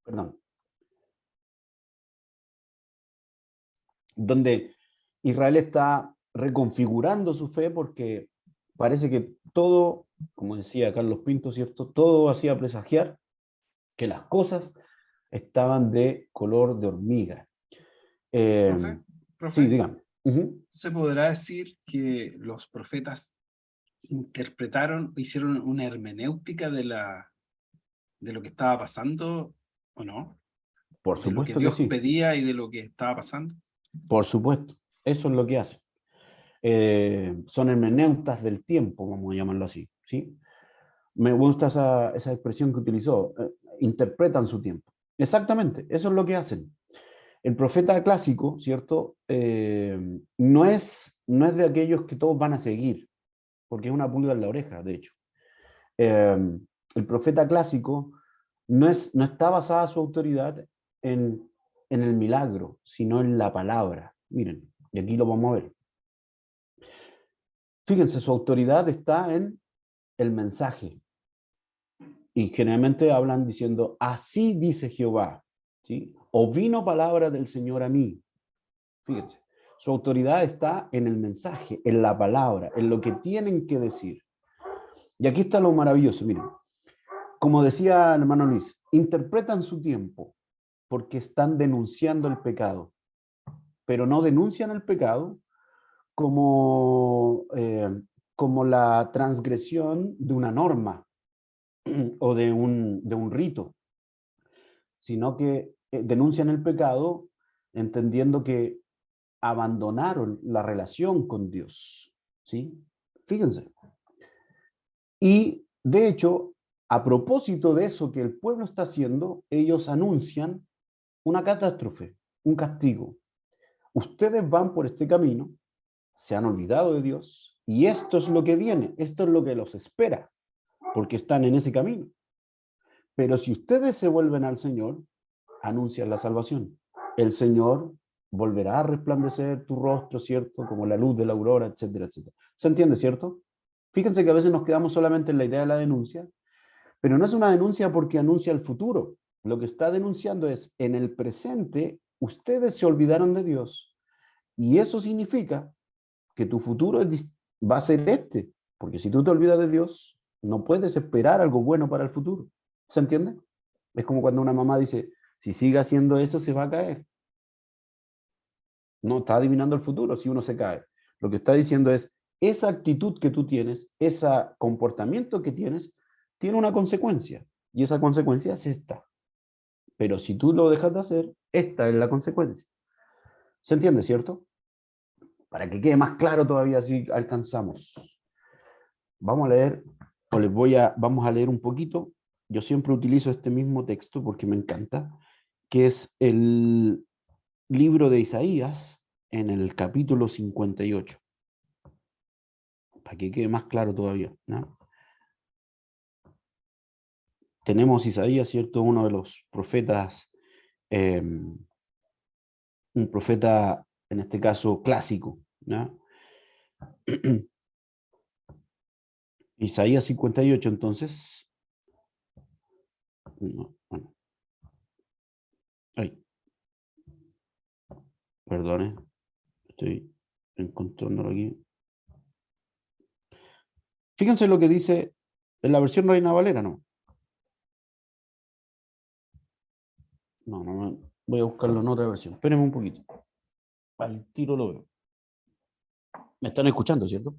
Perdón. Donde Israel está reconfigurando su fe porque parece que todo, como decía Carlos Pinto, ¿cierto? Todo hacía presagiar que las cosas estaban de color de hormiga. Profe, Sí, profe, dígame. ¿se podrá decir que los profetas interpretaron, hicieron una hermenéutica de lo que estaba pasando o no? Por de lo que supuesto que Dios sí. pedía y de lo que estaba pasando. Por supuesto. Eso es lo que hacen. Son hermeneutas del tiempo, vamos a llamarlo así, ¿sí? Me gusta esa expresión que utilizó. Interpretan su tiempo. Exactamente, eso es lo que hacen. El profeta clásico, ¿cierto? No es de aquellos que todos van a seguir, porque es una pulga en la oreja, de hecho. El profeta clásico no está basada su autoridad en el milagro, sino en la palabra. Miren, y aquí lo vamos a ver. Fíjense, su autoridad está en el mensaje. Y generalmente hablan diciendo, así dice Jehová, ¿sí? O vino palabra del Señor a mí. Fíjense, su autoridad está en el mensaje, en la palabra, en lo que tienen que decir. Y aquí está lo maravilloso, miren. Como decía el hermano Luis, interpretan su tiempo porque están denunciando el pecado, pero no denuncian el pecado como, como la transgresión de una norma o de un rito, sino que denuncian el pecado entendiendo que abandonaron la relación con Dios, ¿sí? Fíjense. Y de hecho, a propósito de eso que el pueblo está haciendo, ellos anuncian una catástrofe, un castigo. Ustedes van por este camino, se han olvidado de Dios, y esto es lo que viene, esto es lo que los espera, porque están en ese camino. Pero si ustedes se vuelven al Señor, anuncian la salvación. El Señor volverá a resplandecer tu rostro, ¿cierto? Como la luz de la aurora, etcétera, etcétera. ¿Se entiende, cierto? Fíjense que a veces nos quedamos solamente en la idea de la denuncia, pero no es una denuncia porque anuncia el futuro. Lo que está denunciando es, en el presente, ustedes se olvidaron de Dios, y eso significa que tu futuro va a ser este, porque si tú te olvidas de Dios, no puedes esperar algo bueno para el futuro. ¿Se entiende? Es como cuando una mamá dice, si sigue haciendo eso, se va a caer. No está adivinando el futuro si uno se cae. Lo que está diciendo es, esa actitud que tú tienes, ese comportamiento que tienes, tiene una consecuencia. Y esa consecuencia es esta. Pero si tú lo dejas de hacer, esta es la consecuencia. ¿Se entiende, cierto? Para que quede más claro todavía si alcanzamos. Vamos a leer, vamos a leer un poquito. Yo siempre utilizo este mismo texto porque me encanta, que es el libro de Isaías en el capítulo 58. Para que quede más claro todavía, ¿no? Tenemos Isaías, ¿cierto? Uno de los profetas, un profeta, en este caso, clásico, ¿no? Isaías 58, entonces. No, bueno. Ay, perdone, estoy encontrándolo aquí. Fíjense lo que dice en la versión Reina Valera, ¿no? No, voy a buscarlo en otra versión. Espérenme un poquito. Al tiro lo veo. ¿Me están escuchando, cierto?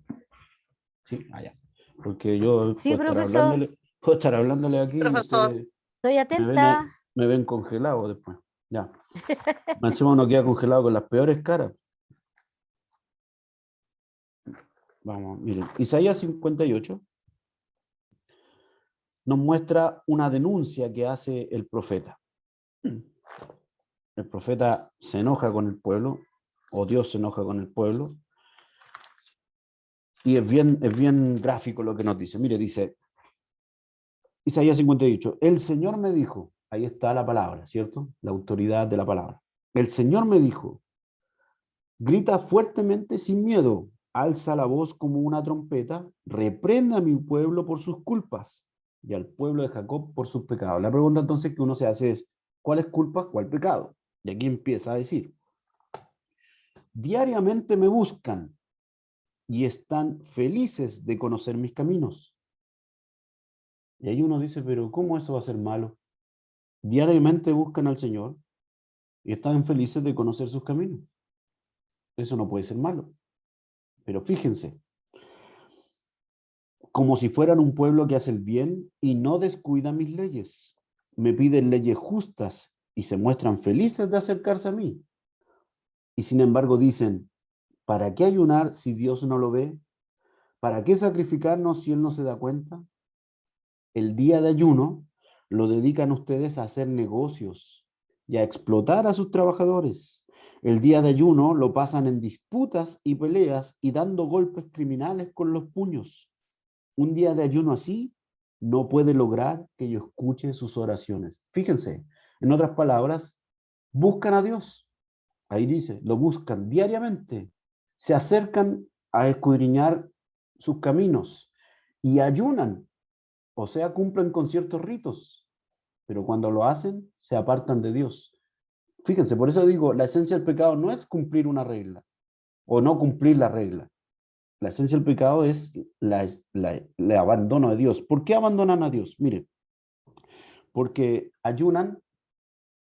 Sí, allá. Porque yo Sí, profesor, puedo estar hablándole aquí y Profesor, ustedes estoy atenta. me ven congelado después. Ya. Encima uno queda congelado con las peores caras. Vamos, miren. Isaías 58 nos muestra una denuncia que hace el profeta. El profeta se enoja con el pueblo, o Dios se enoja con el pueblo, y es bien gráfico lo que nos dice. Mire, dice Isaías 58, el Señor me dijo, ahí está la palabra, ¿cierto? La autoridad de la palabra. El Señor me dijo, grita fuertemente sin miedo, alza la voz como una trompeta, reprenda a mi pueblo por sus culpas y al pueblo de Jacob por sus pecados. La pregunta entonces que uno se hace es, ¿cuál es culpa, cuál pecado? Y aquí empieza a decir, diariamente me buscan y están felices de conocer mis caminos. Y ahí uno dice, pero ¿cómo eso va a ser malo? Diariamente buscan al Señor y están felices de conocer sus caminos. Eso no puede ser malo. Pero fíjense, como si fueran un pueblo que hace el bien y no descuida mis leyes. Me piden leyes justas y se muestran felices de acercarse a mí. Y sin embargo dicen, ¿para qué ayunar si Dios no lo ve? ¿Para qué sacrificarnos si Él no se da cuenta? El día de ayuno lo dedican ustedes a hacer negocios y a explotar a sus trabajadores. El día de ayuno lo pasan en disputas y peleas y dando golpes criminales con los puños. Un día de ayuno así no puede lograr que yo escuche sus oraciones. Fíjense, en otras palabras, buscan a Dios. Ahí dice, lo buscan diariamente. Se acercan a escudriñar sus caminos y ayunan, o sea, cumplen con ciertos ritos, pero cuando lo hacen, se apartan de Dios. Fíjense, por eso digo, la esencia del pecado no es cumplir una regla o no cumplir la regla. La esencia del pecado es el abandono de Dios. ¿Por qué abandonan a Dios? Mire, porque ayunan,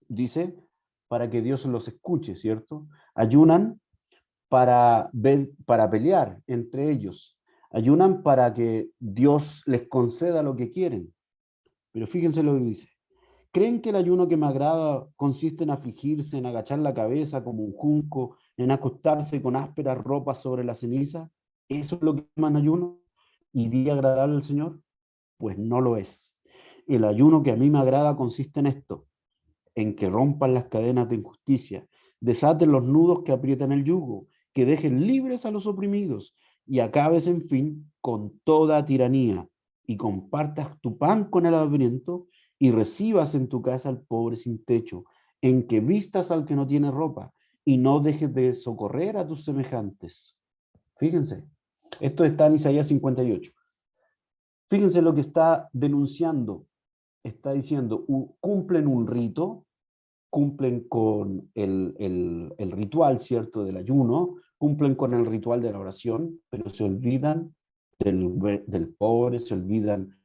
dice, para que Dios los escuche, ¿cierto? Ayunan para ver, para pelear entre ellos. Ayunan para que Dios les conceda lo que quieren. Pero fíjense lo que dice. ¿Creen que el ayuno que me agrada consiste en afligirse, en agachar la cabeza como un junco, en acostarse con ásperas ropas sobre la ceniza? ¿Eso es lo que llaman ayuno? ¿Y día agradable al Señor? Pues no lo es. El ayuno que a mí me agrada consiste en esto, en que rompan las cadenas de injusticia, desaten los nudos que aprietan el yugo, que dejen libres a los oprimidos y acabes, en fin, con toda tiranía y compartas tu pan con el hambriento y recibas en tu casa al pobre sin techo, en que vistas al que no tiene ropa y no dejes de socorrer a tus semejantes. Fíjense, esto está en Isaías 58. Fíjense lo que está denunciando. Está diciendo, cumplen un rito, cumplen con el ritual, ¿cierto?, del ayuno, cumplen con el ritual de la oración, pero se olvidan del pobre, se olvidan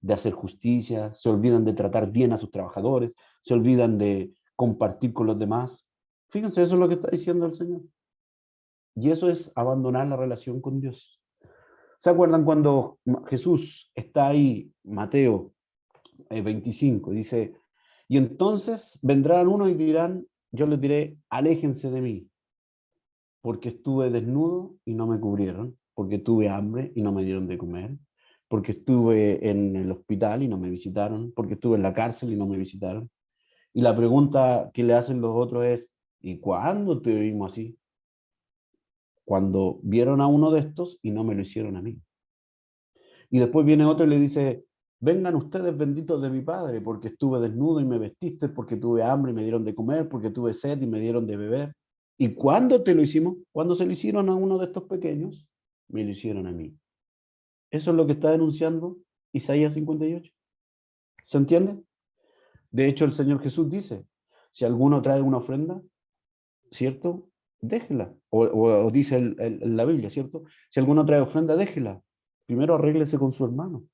de hacer justicia, se olvidan de tratar bien a sus trabajadores, se olvidan de compartir con los demás. Fíjense, eso es lo que está diciendo el Señor. Y eso es abandonar la relación con Dios. ¿Se acuerdan cuando Jesús está ahí, Mateo 25, dice, y entonces vendrán unos y dirán, yo les diré, aléjense de mí, porque estuve desnudo y no me cubrieron, porque tuve hambre y no me dieron de comer, porque estuve en el hospital y no me visitaron, porque estuve en la cárcel y no me visitaron. Y la pregunta que le hacen los otros es, ¿y cuándo te vimos así? Cuando vieron a uno de estos y no me lo hicieron a mí. Y después viene otro y le dice, vengan ustedes benditos de mi Padre, porque estuve desnudo y me vestiste, porque tuve hambre y me dieron de comer, porque tuve sed y me dieron de beber. ¿Y cuándo te lo hicimos? Cuando se lo hicieron a uno de estos pequeños, me lo hicieron a mí. Eso es lo que está denunciando Isaías 58. ¿Se entiende? De hecho, el Señor Jesús dice, si alguno trae una ofrenda, ¿cierto? Déjela. O dice la Biblia, ¿cierto? Si alguno trae ofrenda, déjela. Primero arréglese con su hermano.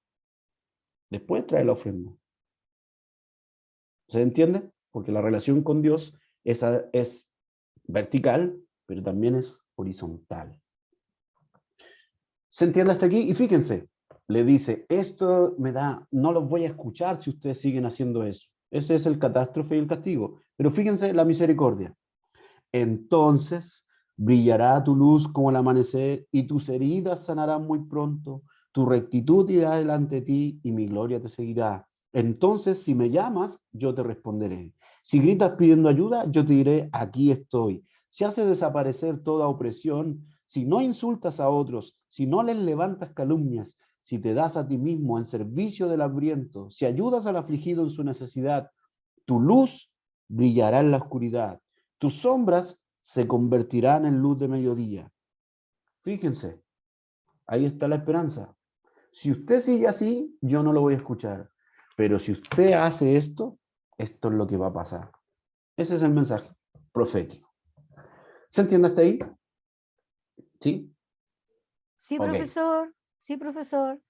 Después trae la ofrenda. ¿Se entiende? Porque la relación con Dios es vertical, pero también es horizontal. ¿Se entiende hasta aquí? Y fíjense, le dice, esto me da, no los voy a escuchar si ustedes siguen haciendo eso. Ese es el catástrofe y el castigo. Pero fíjense la misericordia. Entonces brillará tu luz como el amanecer y tus heridas sanarán muy pronto. Tu rectitud irá delante de ti y mi gloria te seguirá. Entonces, si me llamas, yo te responderé. Si gritas pidiendo ayuda, yo te diré, aquí estoy. Si haces desaparecer toda opresión, si no insultas a otros, si no les levantas calumnias, si te das a ti mismo en servicio del hambriento, si ayudas al afligido en su necesidad, tu luz brillará en la oscuridad. Tus sombras se convertirán en luz de mediodía. Fíjense, ahí está la esperanza. Si usted sigue así, yo no lo voy a escuchar. Pero si usted hace esto, esto es lo que va a pasar. Ese es el mensaje profético. ¿Se entiende hasta ahí? ¿Sí? Sí, Ok. profesor. Sí, profesor.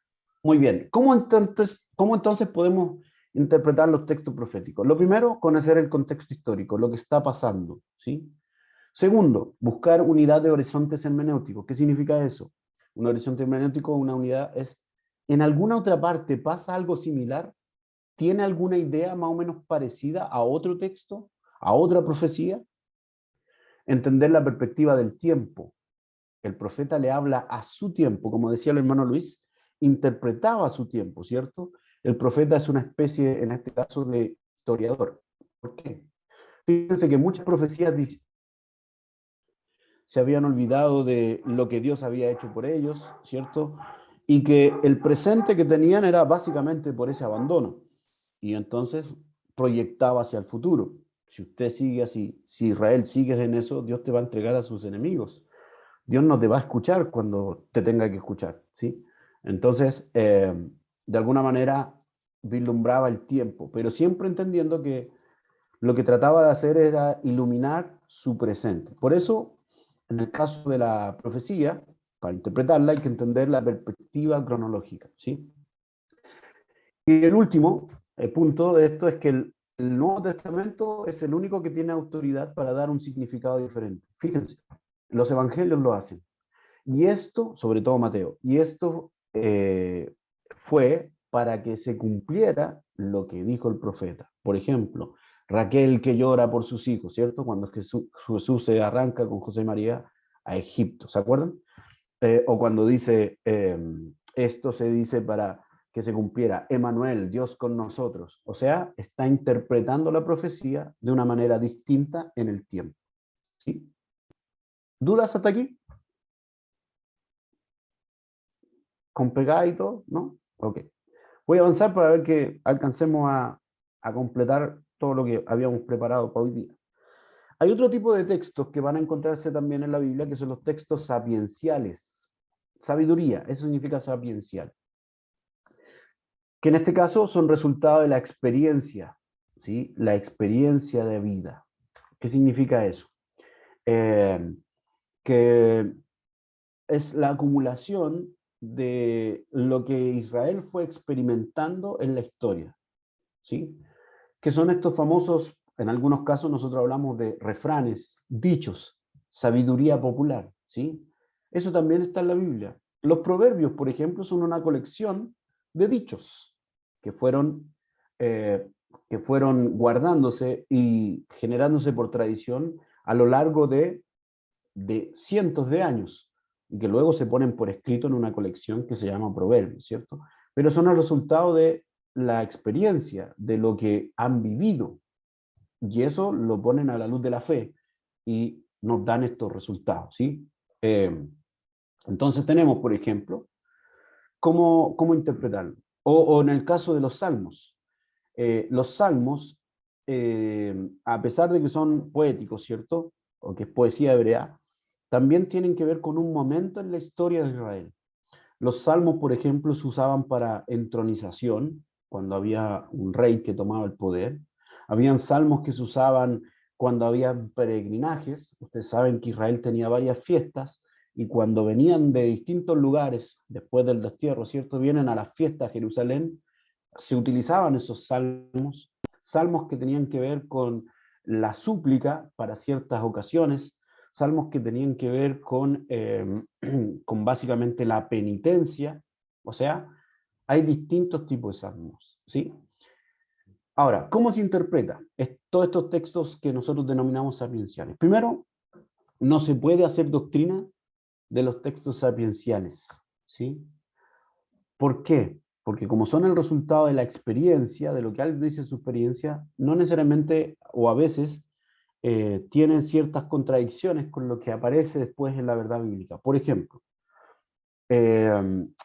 Muy bien. ¿Cómo entonces podemos interpretar los textos proféticos? Lo primero, conocer el contexto histórico, lo que está pasando, ¿sí? Segundo, buscar unidad de horizontes hermenéuticos. ¿Qué significa eso? Un horizonte hermenéutico, una unidad es, en alguna otra parte pasa algo similar, ¿tiene alguna idea más o menos parecida a otro texto, a otra profecía? Entender la perspectiva del tiempo. El profeta le habla a su tiempo, como decía el hermano Luis, interpretaba a su tiempo, ¿cierto? El profeta es una especie, en este caso, de historiador. ¿Por qué? Fíjense que muchas profecías se habían olvidado de lo que Dios había hecho por ellos, ¿cierto? Y que el presente que tenían era básicamente por ese abandono. Y entonces proyectaba hacia el futuro. Si usted sigue así, si Israel sigue en eso, Dios te va a entregar a sus enemigos. Dios no te va a escuchar cuando te tenga que escuchar, ¿sí? Entonces, de alguna manera, vislumbraba el tiempo, pero siempre entendiendo que lo que trataba de hacer era iluminar su presente. Por eso, en el caso de la profecía, para interpretarla hay que entender la perspectiva cronológica, ¿sí? Y el último punto de esto es que el Nuevo Testamento es el único que tiene autoridad para dar un significado diferente. Fíjense, los evangelios lo hacen. Y esto, sobre todo Mateo, y esto fue para que se cumpliera lo que dijo el profeta. Por ejemplo, Raquel que llora por sus hijos, ¿cierto? Cuando Jesús se arranca con José y María a Egipto, ¿se acuerdan? O cuando dice, esto se dice para que se cumpliera, Emanuel, Dios con nosotros. O sea, está interpretando la profecía de una manera distinta en el tiempo. ¿Sí? ¿Dudas hasta aquí? ¿Con pegada y todo? ¿No? Ok. Voy a avanzar para ver que alcancemos a completar todo lo que habíamos preparado para hoy día. Hay otro tipo de textos que van a encontrarse también en la Biblia, que son los textos sapienciales. Sabiduría, eso significa sapiencial. Que en este caso son resultado de la experiencia, ¿sí? La experiencia de vida. ¿Qué significa eso? Que es la acumulación de lo que Israel fue experimentando en la historia, ¿sí? Que son estos famosos, en algunos casos nosotros hablamos de refranes, dichos, sabiduría popular, ¿sí? Eso también está en la Biblia. Los proverbios, por ejemplo, son una colección de dichos que fueron, eh, que fueron guardándose y generándose por tradición a lo largo de cientos de años y que luego se ponen por escrito en una colección que se llama Proverbios, ¿cierto? Pero son el resultado de la experiencia, de lo que han vivido, y eso lo ponen a la luz de la fe y nos dan estos resultados, ¿sí? Entonces tenemos, por ejemplo, cómo interpretarlo. O en el caso de los salmos, a pesar de que son poéticos, ¿cierto? O que es poesía hebrea, también tienen que ver con un momento en la historia de Israel. Los salmos, por ejemplo, se usaban para entronización, cuando había un rey que tomaba el poder. Habían salmos que se usaban cuando había peregrinajes. Ustedes saben que Israel tenía varias fiestas y cuando venían de distintos lugares después del destierro, ¿cierto? Vienen a las fiestas a Jerusalén, se utilizaban esos salmos, salmos que tenían que ver con la súplica para ciertas ocasiones, salmos que tenían que ver con básicamente la penitencia, o sea, hay distintos tipos de salmos, ¿sí? Ahora, ¿cómo se interpreta todos estos textos que nosotros denominamos sapienciales? Primero, no se puede hacer doctrina de los textos sapienciales, ¿sí? ¿Por qué? Porque como son el resultado de la experiencia, de lo que alguien dice su experiencia, no necesariamente o a veces tienen ciertas contradicciones con lo que aparece después en la verdad bíblica. Por ejemplo,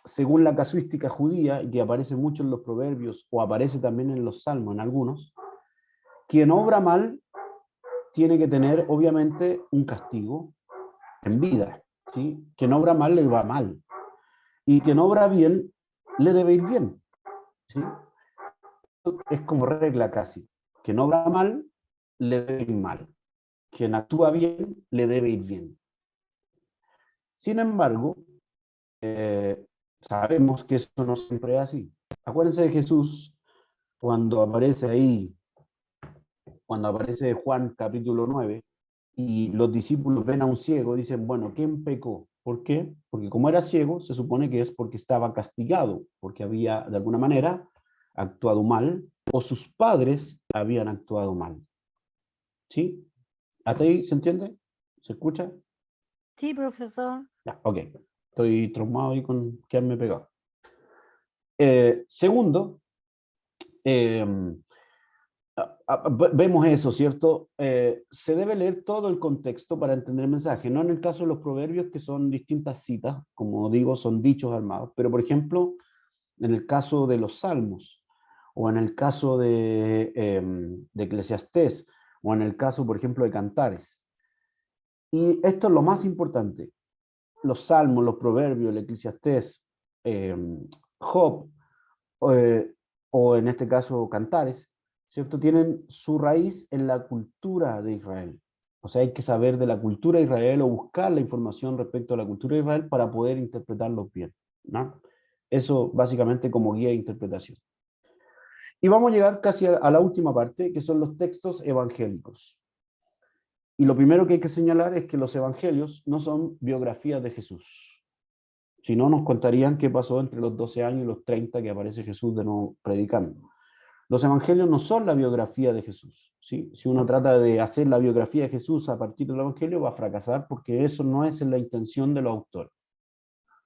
según la casuística judía, y que aparece mucho en los proverbios o aparece también en los salmos, en algunos, quien obra mal tiene que tener obviamente un castigo en vida, ¿sí? Quien obra mal le va mal, y quien obra bien le debe ir bien, ¿sí? Es como regla casi. Quien obra mal le debe ir mal. Quien actúa bien le debe ir bien. Sin embargo, sabemos que eso no siempre es así. Acuérdense de Jesús cuando aparece ahí, cuando aparece Juan capítulo 9, y los discípulos ven a un ciego, dicen, bueno, ¿quién pecó? ¿Por qué? Porque como era ciego, se supone que es porque estaba castigado, porque había de alguna manera actuado mal o sus padres habían actuado mal. ¿Sí? ¿Hasta ahí se entiende? ¿Se escucha? Sí, profesor. Ya, ok. Estoy traumado ahí con quedarme pegado. Segundo, eh, vemos eso, ¿cierto? Se debe leer todo el contexto para entender el mensaje, no en el caso de los proverbios, que son distintas citas, como digo, son dichos armados, pero por ejemplo, en el caso de los Salmos, o en el caso de Eclesiastés, o en el caso, por ejemplo, de Cantares. Y esto es lo más importante, los Salmos, los Proverbios, el Eclesiastés, eh, Job, eh, o en este caso Cantares, ¿cierto? Tienen su raíz en la cultura de Israel. O sea, hay que saber de la cultura de Israel o buscar la información respecto a la cultura de Israel para poder interpretarlos bien, ¿no? Eso básicamente como guía de interpretación. Y vamos a llegar casi a la última parte, que son los textos evangélicos. Y lo primero que hay que señalar es que los evangelios no son biografías de Jesús. Si no, nos contarían qué pasó entre los 12 años y los 30 que aparece Jesús de nuevo predicando. Los evangelios no son la biografía de Jesús, ¿sí? Si uno trata de hacer la biografía de Jesús a partir del evangelio, va a fracasar porque eso no es la intención de los autores.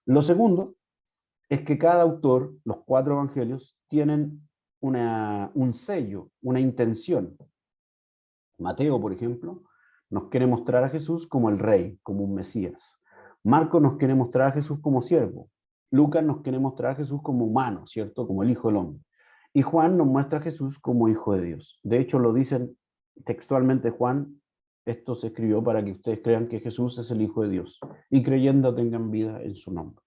Lo segundo es que cada autor, los 4 evangelios, tienen un sello, una intención. Mateo, por ejemplo, nos quiere mostrar a Jesús como el rey, como un Mesías. Marcos nos quiere mostrar a Jesús como siervo. Lucas nos quiere mostrar a Jesús como humano, ¿cierto? Como el Hijo del Hombre. Y Juan nos muestra a Jesús como Hijo de Dios. De hecho, lo dicen textualmente Juan, esto se escribió para que ustedes crean que Jesús es el Hijo de Dios y creyendo tengan vida en su nombre.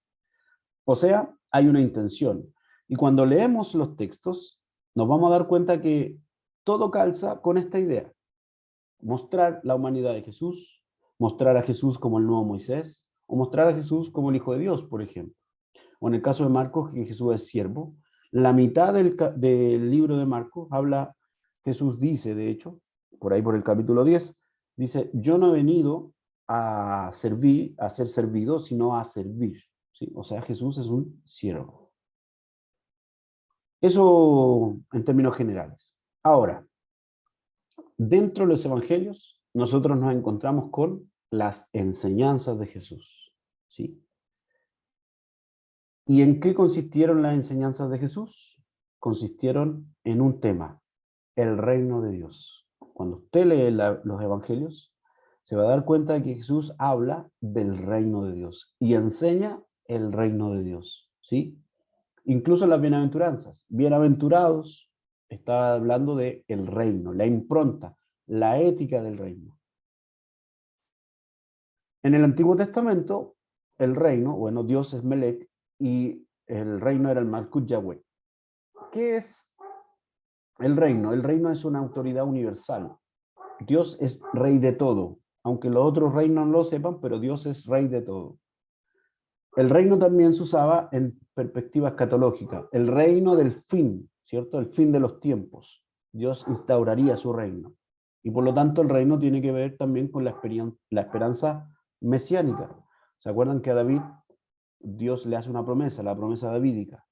O sea, hay una intención. Y cuando leemos los textos, nos vamos a dar cuenta que todo calza con esta idea. Mostrar la humanidad de Jesús, mostrar a Jesús como el nuevo Moisés, o mostrar a Jesús como el Hijo de Dios, por ejemplo. O en el caso de Marcos, que Jesús es siervo. La mitad del libro de Marcos habla, Jesús dice, de hecho, por ahí por el capítulo 10, dice, yo no he venido a servir, a ser servido, sino a servir. ¿Sí? O sea, Jesús es un siervo. Eso en términos generales. Ahora, dentro de los evangelios, nosotros nos encontramos con las enseñanzas de Jesús. ¿Sí? ¿Y en qué consistieron las enseñanzas de Jesús? Consistieron en un tema, el reino de Dios. Cuando usted lee los evangelios, se va a dar cuenta de que Jesús habla del reino de Dios y enseña el reino de Dios. ¿Sí? Incluso las bienaventuranzas. Bienaventurados, está hablando de el reino, la impronta, la ética del reino. En el Antiguo Testamento, el reino, bueno, Dios es Melech y el reino era el Malkut Yahweh. ¿Qué es el reino? El reino es una autoridad universal. Dios es rey de todo, aunque los otros reinos no lo sepan, pero Dios es rey de todo. El reino también se usaba en perspectiva escatológica, el reino del fin, ¿cierto? El fin de los tiempos. Dios instauraría su reino. Y por lo tanto el reino tiene que ver también con la esperanza mesiánica. ¿Se acuerdan que a David Dios le hace una promesa, la promesa davídica?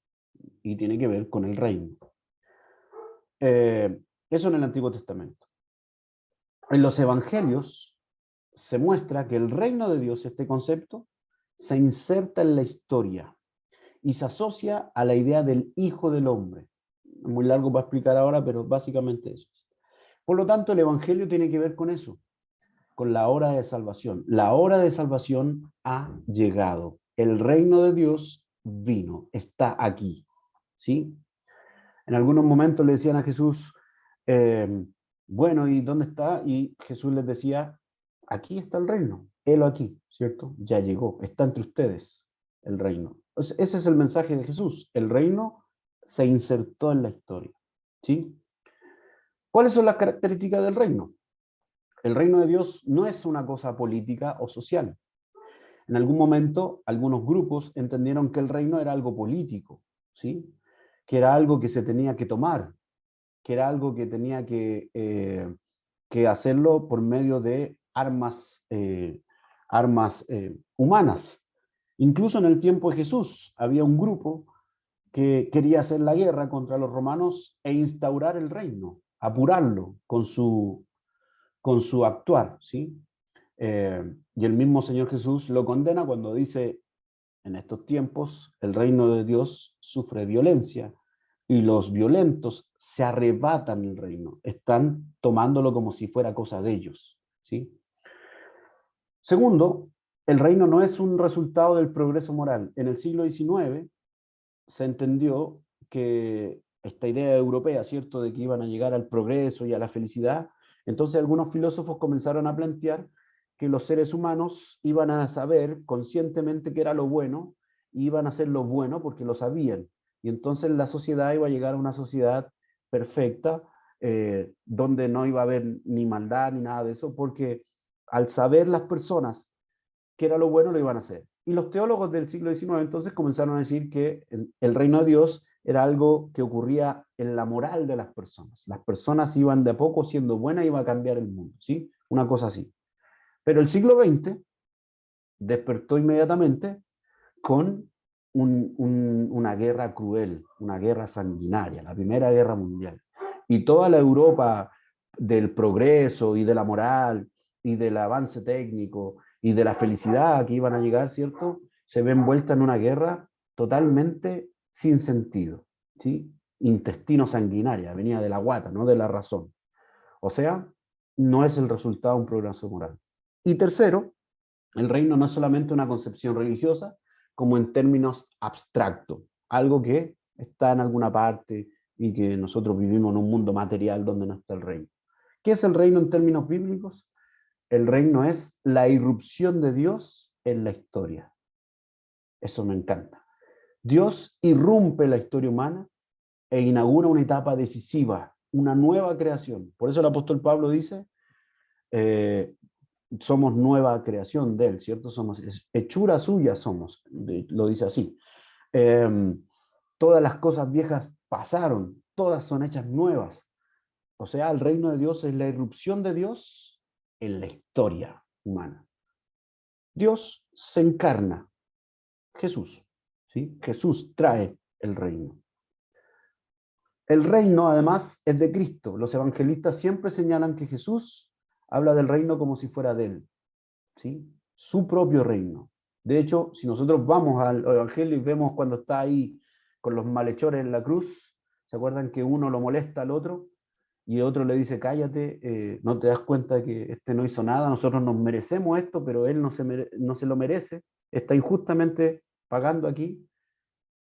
Y tiene que ver con el reino. Eso en el Antiguo Testamento. En los evangelios se muestra que el reino de Dios, este concepto, se inserta en la historia y se asocia a la idea del Hijo del Hombre. Muy largo para explicar ahora, pero básicamente eso. Por lo tanto, el Evangelio tiene que ver con eso, con la hora de salvación. La hora de salvación ha llegado. El reino de Dios vino, está aquí. ¿Sí? En algunos momentos le decían a Jesús, bueno, ¿y dónde está? Y Jesús les decía, aquí está el reino, helo aquí, ¿cierto? Ya llegó, está entre ustedes el reino. Entonces, ese es el mensaje de Jesús, el reino se insertó en la historia, ¿sí? ¿Cuáles son las características del reino? El reino de Dios no es una cosa política o social. En algún momento, algunos grupos entendieron que el reino era algo político, ¿sí? Que era algo que se tenía que tomar, que era algo que tenía que hacerlo por medio de armas humanas. Incluso en el tiempo de Jesús había un grupo que quería hacer la guerra contra los romanos e instaurar el reino, apurarlo con su actuar, ¿sí? Y el mismo Señor Jesús lo condena cuando dice, en estos tiempos el reino de Dios sufre violencia y los violentos se arrebatan el reino, están tomándolo como si fuera cosa de ellos, ¿sí? Segundo, el reino no es un resultado del progreso moral. En el siglo XIX se entendió que esta idea europea, ¿cierto?, de que iban a llegar al progreso y a la felicidad, entonces algunos filósofos comenzaron a plantear que los seres humanos iban a saber conscientemente qué era lo bueno, y iban a hacer lo bueno porque lo sabían. Y entonces la sociedad iba a llegar a una sociedad perfecta, donde no iba a haber ni maldad ni nada de eso, porque al saber las personas qué era lo bueno, lo iban a hacer. Y los teólogos del siglo XIX entonces comenzaron a decir que el reino de Dios era algo que ocurría en la moral de las personas. Las personas iban de a poco siendo buenas y iba a cambiar el mundo, ¿sí? Una cosa así. Pero el siglo XX despertó inmediatamente con una guerra cruel, una guerra sanguinaria, la Primera Guerra Mundial. Y toda la Europa del progreso y de la moral y del avance técnico y de la felicidad que iban a llegar, ¿cierto? Se ve envuelta en una guerra totalmente sin sentido, ¿sí? Intestino sanguinaria, venía de la guata, no de la razón. O sea, no es el resultado de un progreso moral. Y tercero, el reino no es solamente una concepción religiosa, como en términos abstractos, algo que está en alguna parte y que nosotros vivimos en un mundo material donde no está el reino. ¿Qué es el reino en términos bíblicos? El reino es la irrupción de Dios en la historia. Eso me encanta. Dios irrumpe la historia humana e inaugura una etapa decisiva, una nueva creación. Por eso el apóstol Pablo dice, somos nueva creación de él, ¿cierto? Somos hechura suya, somos, lo dice así. Todas las cosas viejas pasaron, todas son hechas nuevas. O sea, el reino de Dios es la irrupción de Dios en la historia humana. Dios se encarna, Jesús, ¿sí? Jesús trae el reino. El reino, además, es de Cristo. Los evangelistas siempre señalan que Jesús habla del reino como si fuera de él, ¿sí? Su propio reino. De hecho, si nosotros vamos al Evangelio y vemos cuando está ahí con los malhechores en la cruz, ¿se acuerdan que uno lo molesta al otro? Y otro le dice, cállate, no te das cuenta que este no hizo nada, nosotros nos merecemos esto, pero él no se lo merece, está injustamente pagando aquí.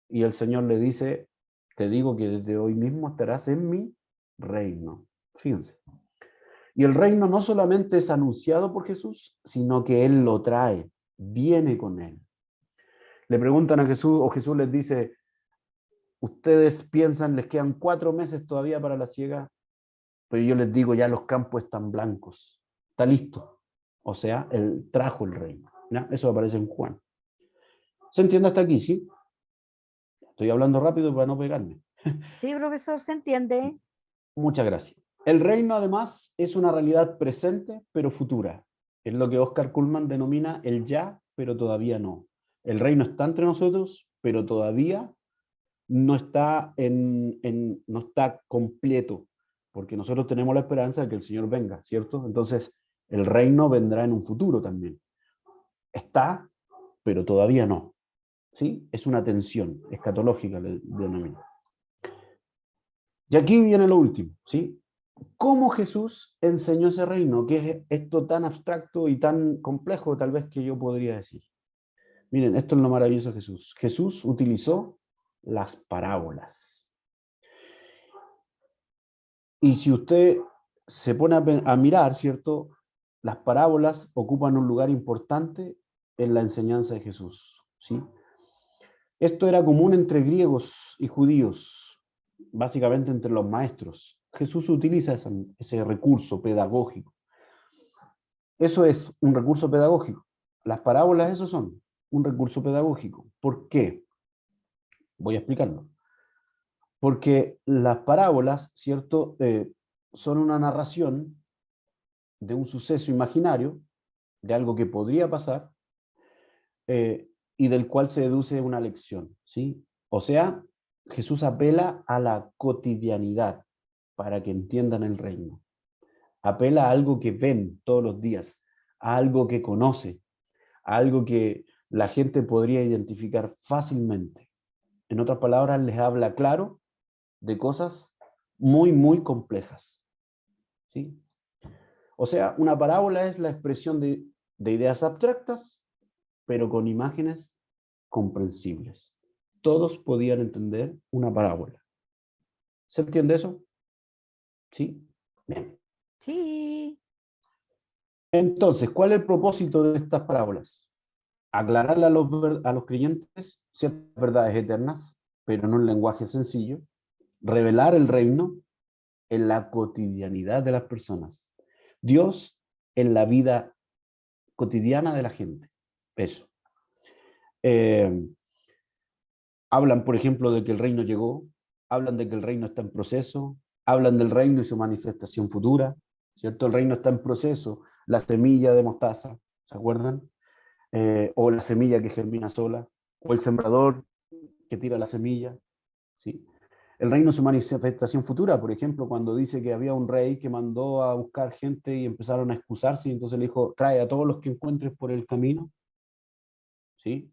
Y el Señor le dice, te digo que desde hoy mismo estarás en mi reino. Fíjense. Y el reino no solamente es anunciado por Jesús, sino que Él lo trae, viene con Él. Le preguntan a Jesús, o Jesús les dice, ustedes piensan, les quedan 4 meses todavía para la siega, pero yo les digo, ya los campos están blancos, está listo. O sea, Él trajo el reino. ¿Ya? Eso aparece en Juan. ¿Se entiende hasta aquí, sí? Estoy hablando rápido para no pegarme. Sí, profesor, ¿se entiende? Muchas gracias. El reino, además, es una realidad presente, pero futura. Es lo que Oscar Kuhlman denomina el ya, pero todavía no. El reino está entre nosotros, pero todavía no está, no está completo, porque nosotros tenemos la esperanza de que el Señor venga, ¿cierto? Entonces, el reino vendrá en un futuro también. Está, pero todavía no. ¿Sí? Es una tensión escatológica, le denomina. Y aquí viene lo último, ¿sí? ¿Cómo Jesús enseñó ese reino? ¿Qué es esto tan abstracto y tan complejo, tal vez, que yo podría decir? Miren, esto es lo maravilloso de Jesús. Jesús utilizó las parábolas. Y si usted se pone a mirar, ¿cierto? Las parábolas ocupan un lugar importante en la enseñanza de Jesús, ¿sí? Esto era común entre griegos y judíos, básicamente entre los maestros. Jesús utiliza ese recurso pedagógico. Eso es un recurso pedagógico. Las parábolas, eso son un recurso pedagógico. ¿Por qué? Voy a explicarlo. Porque las parábolas, ¿cierto? Son una narración de un suceso imaginario, de algo que podría pasar, y del cual se deduce una lección, ¿sí? O sea, Jesús apela a la cotidianidad para que entiendan el reino. Apela a algo que ven todos los días, a algo que conoce, a algo que la gente podría identificar fácilmente. En otras palabras, les habla claro de cosas muy, muy complejas. ¿Sí? O sea, una parábola es la expresión de ideas abstractas, pero con imágenes comprensibles. Todos podían entender una parábola. ¿Se entiende eso? ¿Sí? Bien. Sí. Entonces, ¿cuál es el propósito de estas parábolas? Aclararle a los creyentes ciertas verdades eternas, pero en un lenguaje sencillo, revelar el reino en la cotidianidad de las personas. Dios en la vida cotidiana de la gente. Eso. Hablan, por ejemplo, de que el reino llegó, hablan de que el reino está en proceso, hablan del reino y su manifestación futura, ¿cierto? El reino está en proceso, la semilla de mostaza, ¿se acuerdan? O la semilla que germina sola, o el sembrador que tira la semilla, ¿sí? El reino y su manifestación futura, por ejemplo, cuando dice que había un rey que mandó a buscar gente y empezaron a excusarse, y entonces le dijo, trae a todos los que encuentres por el camino, ¿sí?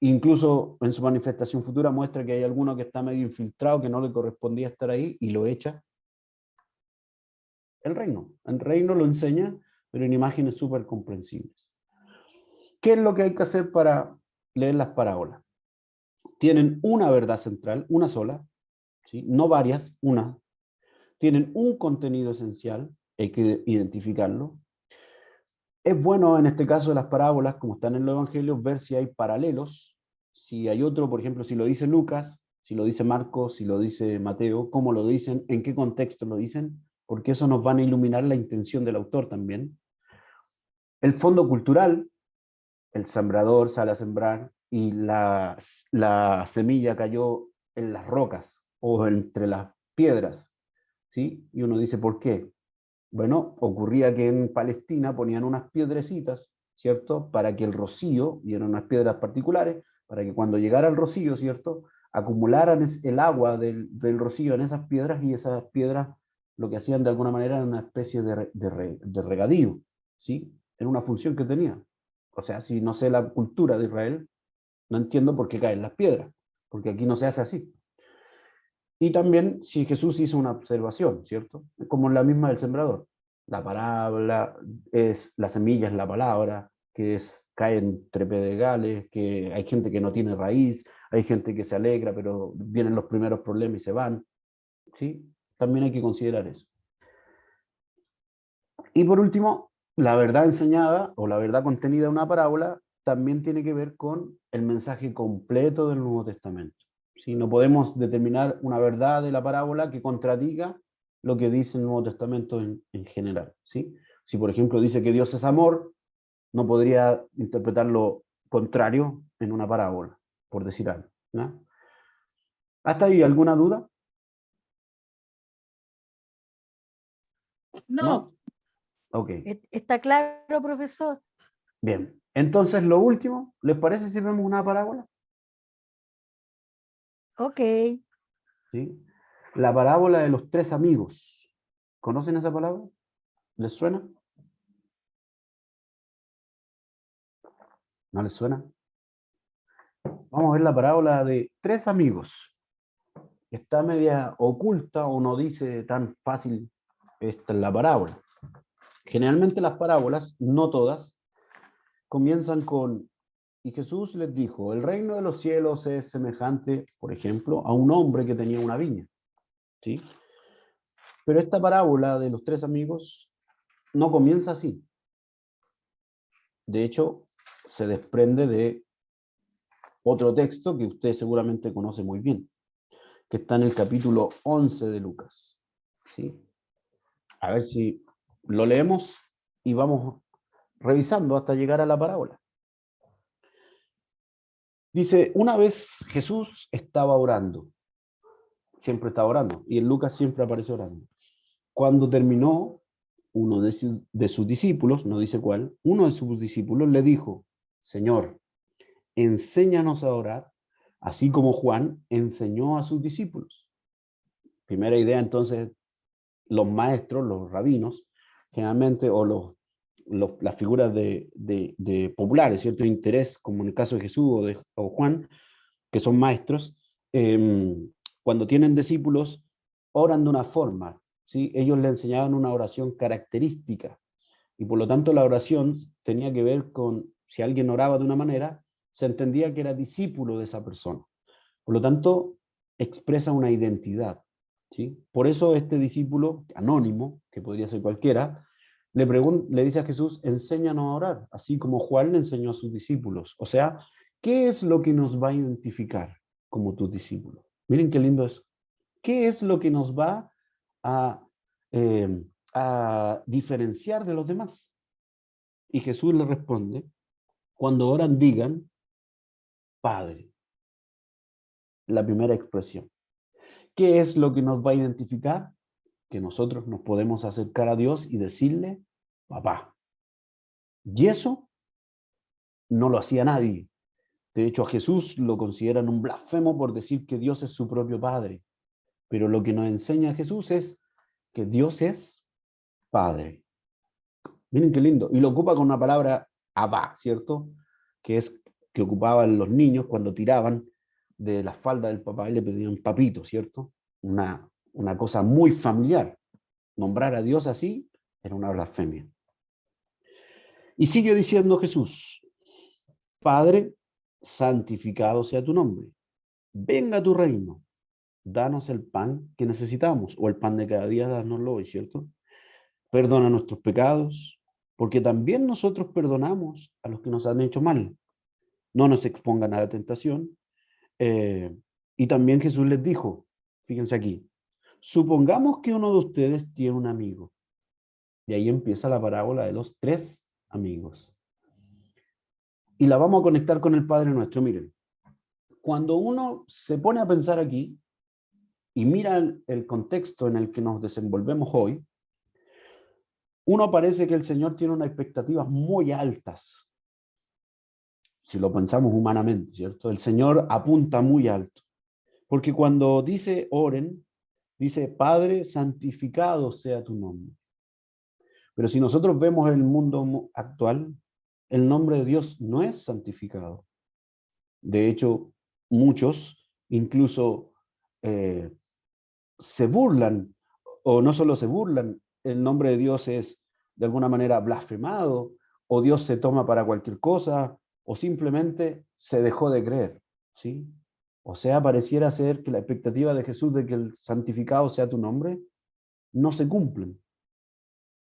Incluso en su manifestación futura muestra que hay alguno que está medio infiltrado, que no le correspondía estar ahí, y lo echa. El reino lo enseña, pero en imágenes súper comprensibles. ¿Qué es lo que hay que hacer para leer las parábolas? Tienen una verdad central, una sola, ¿sí? No varias, una. Tienen un contenido esencial, hay que identificarlo. Es bueno en este caso de las parábolas, como están en los evangelios, ver si hay paralelos, si hay otro, por ejemplo, si lo dice Lucas, si lo dice Marcos, si lo dice Mateo, cómo lo dicen, en qué contexto lo dicen, porque eso nos van a iluminar la intención del autor también. El fondo cultural, el sembrador sale a sembrar y la semilla cayó en las rocas o entre las piedras, ¿sí? Y uno dice, ¿por qué? Bueno, ocurría que en Palestina ponían unas piedrecitas, ¿cierto? Para que el rocío, y eran unas piedras particulares, para que cuando llegara el rocío, ¿cierto? Acumularan el agua del rocío en esas piedras, y esas piedras lo que hacían de alguna manera era una especie de regadío, ¿sí? Era una función que tenía. O sea, si no sé la cultura de Israel, no entiendo por qué caen las piedras, porque aquí no se hace así. Y también si Jesús hizo una observación, ¿cierto? Como la misma del sembrador. La parábola es, la semilla es la palabra, que es, cae entre pedregales, que hay gente que no tiene raíz, hay gente que se alegra, pero vienen los primeros problemas y se van, ¿sí? También hay que considerar eso. Y por último, la verdad enseñada o la verdad contenida en una parábola también tiene que ver con el mensaje completo del Nuevo Testamento. ¿Sí? No podemos determinar una verdad de la parábola que contradiga lo que dice el Nuevo Testamento en general. ¿Sí? Si por ejemplo dice que Dios es amor, no podría interpretar lo contrario en una parábola, por decir algo, ¿no? ¿Hasta ahí alguna duda? ¿No? Ok. ¿Está claro, profesor? Bien. Entonces, lo último, ¿les parece si vemos una parábola? Ok. ¿Sí? La parábola de los tres amigos. ¿Conocen esa palabra? ¿Les suena? ¿No les suena? Vamos a ver la parábola de tres amigos. Está media oculta o no dice tan fácil esta es la parábola. Generalmente las parábolas, no todas, comienzan con, y Jesús les dijo, el reino de los cielos es semejante, por ejemplo, a un hombre que tenía una viña. ¿Sí? Pero esta parábola de los tres amigos no comienza así. De hecho, se desprende de otro texto que usted seguramente conoce muy bien, que está en el capítulo 11 de Lucas. ¿Sí? A ver si lo leemos y vamos revisando hasta llegar a la parábola. Dice, una vez Jesús estaba orando, siempre estaba orando, y en Lucas siempre aparece orando. Cuando terminó, uno de sus discípulos, no dice cuál, uno de sus discípulos le dijo, Señor, enséñanos a orar, así como Juan enseñó a sus discípulos. Primera idea, entonces, los maestros, los rabinos, generalmente, o las figuras de populares, cierto interés, como en el caso de Jesús o Juan, que son maestros, cuando tienen discípulos, oran de una forma, ¿sí? Ellos le enseñaban una oración característica, y por lo tanto la oración tenía que ver con, si alguien oraba de una manera, se entendía que era discípulo de esa persona. Por lo tanto, expresa una identidad, ¿sí? Por eso este discípulo anónimo, que podría ser cualquiera, le dice a Jesús, enséñanos a orar, así como Juan le enseñó a sus discípulos. O sea, ¿qué es lo que nos va a identificar como tus discípulos? Miren qué lindo es. ¿Qué es lo que nos va a, a diferenciar de los demás? Y Jesús le responde, cuando oran digan, Padre, la primera expresión. ¿Qué es lo que nos va a identificar? Que nosotros nos podemos acercar a Dios y decirle, papá. Y eso no lo hacía nadie. De hecho, a Jesús lo consideran un blasfemo por decir que Dios es su propio Padre. Pero lo que nos enseña Jesús es que Dios es Padre. Miren qué lindo. Y lo ocupa con una palabra Abba, ¿cierto? Que es que ocupaban los niños cuando tiraban de la falda del papá y le pedían papito, ¿cierto? Una cosa muy familiar. Nombrar a Dios así era una blasfemia. Y sigue diciendo Jesús, Padre, santificado sea tu nombre. Venga tu reino. Danos el pan que necesitamos, o el pan de cada día, dánoslo hoy, ¿cierto? Perdona nuestros pecados, porque también nosotros perdonamos a los que nos han hecho mal. No nos expongan a la tentación. Y también Jesús les dijo, fíjense aquí, supongamos que uno de ustedes tiene un amigo. Y ahí empieza la parábola de los 3 amigos. Y la vamos a conectar con el Padre Nuestro. Miren, cuando uno se pone a pensar aquí y mira el contexto en el que nos desenvolvemos hoy, uno parece que el Señor tiene unas expectativas muy altas. Si lo pensamos humanamente, ¿cierto? El Señor apunta muy alto. Porque cuando dice oren, dice, Padre, santificado sea tu nombre. Pero si nosotros vemos el mundo actual, el nombre de Dios no es santificado. De hecho, muchos incluso se burlan, o no solo se burlan, el nombre de Dios es de alguna manera blasfemado, o Dios se toma para cualquier cosa, o simplemente se dejó de creer, ¿sí? O sea, pareciera ser que la expectativa de Jesús de que el santificado sea tu nombre no se cumplen.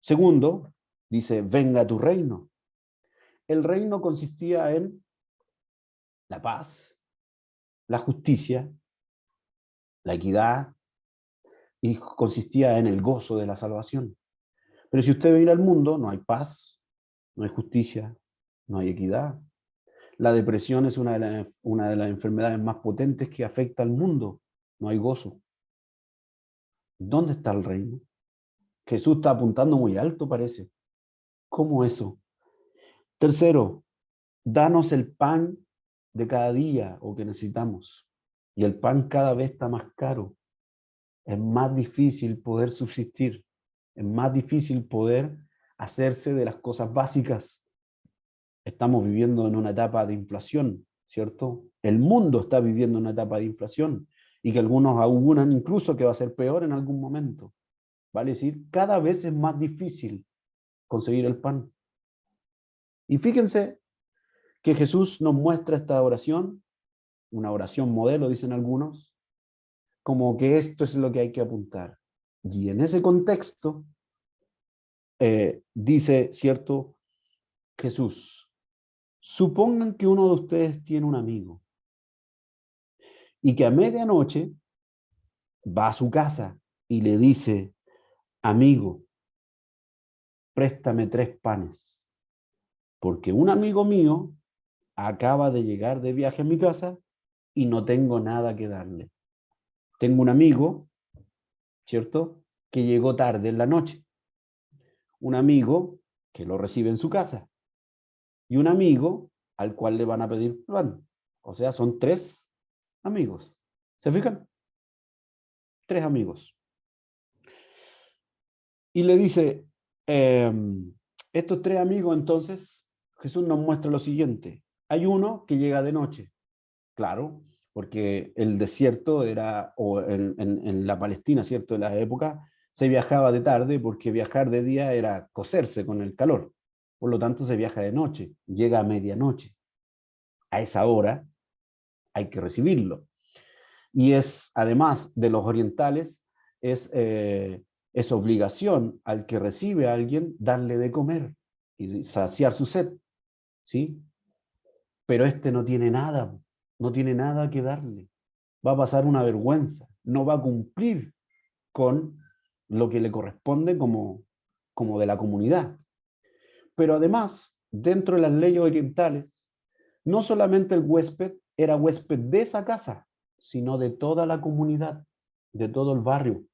Segundo, dice, venga tu reino. El reino consistía en la paz, la justicia, la equidad, y consistía en el gozo de la salvación. Pero si usted mira al mundo, no hay paz, no hay justicia, no hay equidad. La depresión es una de las enfermedades más potentes que afecta al mundo. No hay gozo. ¿Dónde está el reino? Jesús está apuntando muy alto, parece. ¿Cómo eso? Tercero, danos el pan de cada día o que necesitamos. Y el pan cada vez está más caro. Es más difícil poder subsistir. Es más difícil poder hacerse de las cosas básicas. Estamos viviendo en una etapa de inflación, ¿cierto? El mundo está viviendo una etapa de inflación y que algunos auguran incluso que va a ser peor en algún momento. Vale decir, cada vez es más difícil conseguir el pan. Y fíjense que Jesús nos muestra esta oración, una oración modelo, dicen algunos, como que esto es lo que hay que apuntar. Y en ese contexto, dice, ¿cierto? Jesús, supongan que uno de ustedes tiene un amigo y que a medianoche va a su casa y le dice, amigo, préstame 3 panes, porque un amigo mío acaba de llegar de viaje a mi casa y no tengo nada que darle. Tengo un amigo, ¿cierto?, que llegó tarde en la noche. Un amigo que lo recibe en su casa. Y un amigo al cual le van a pedir pan. O sea, son 3 amigos. ¿Se fijan? 3 amigos. Y le dice, estos 3 amigos, entonces, Jesús nos muestra lo siguiente. Hay uno que llega de noche, claro, porque el desierto era, o en la Palestina, ¿cierto?, de la época, se viajaba de tarde porque viajar de día era cocerse con el calor. Por lo tanto, se viaja de noche, llega a medianoche. A esa hora hay que recibirlo. Y es, además de los orientales, es obligación al que recibe a alguien darle de comer y saciar su sed, ¿sí? Pero este no tiene nada que darle. Va a pasar una vergüenza, no va a cumplir con lo que le corresponde como de la comunidad. Pero además, dentro de las leyes orientales, no solamente el huésped era huésped de esa casa, sino de toda la comunidad, de todo el barrio.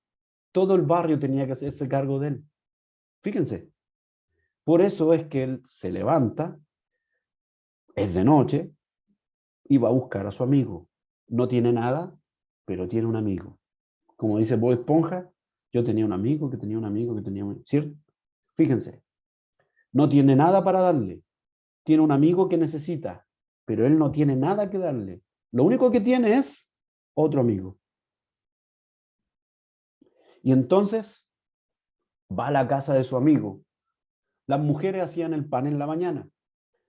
Todo el barrio tenía que hacerse cargo de él. Fíjense, por eso es que él se levanta, es de noche, y va a buscar a su amigo. No tiene nada, pero tiene un amigo. Como dice Bob Esponja, yo tenía un amigo que tenía un amigo que tenía un... ¿Cierto? Fíjense, no tiene nada para darle. Tiene un amigo que necesita, pero él no tiene nada que darle. Lo único que tiene es otro amigo. Y entonces va a la casa de su amigo. Las mujeres hacían el pan en la mañana.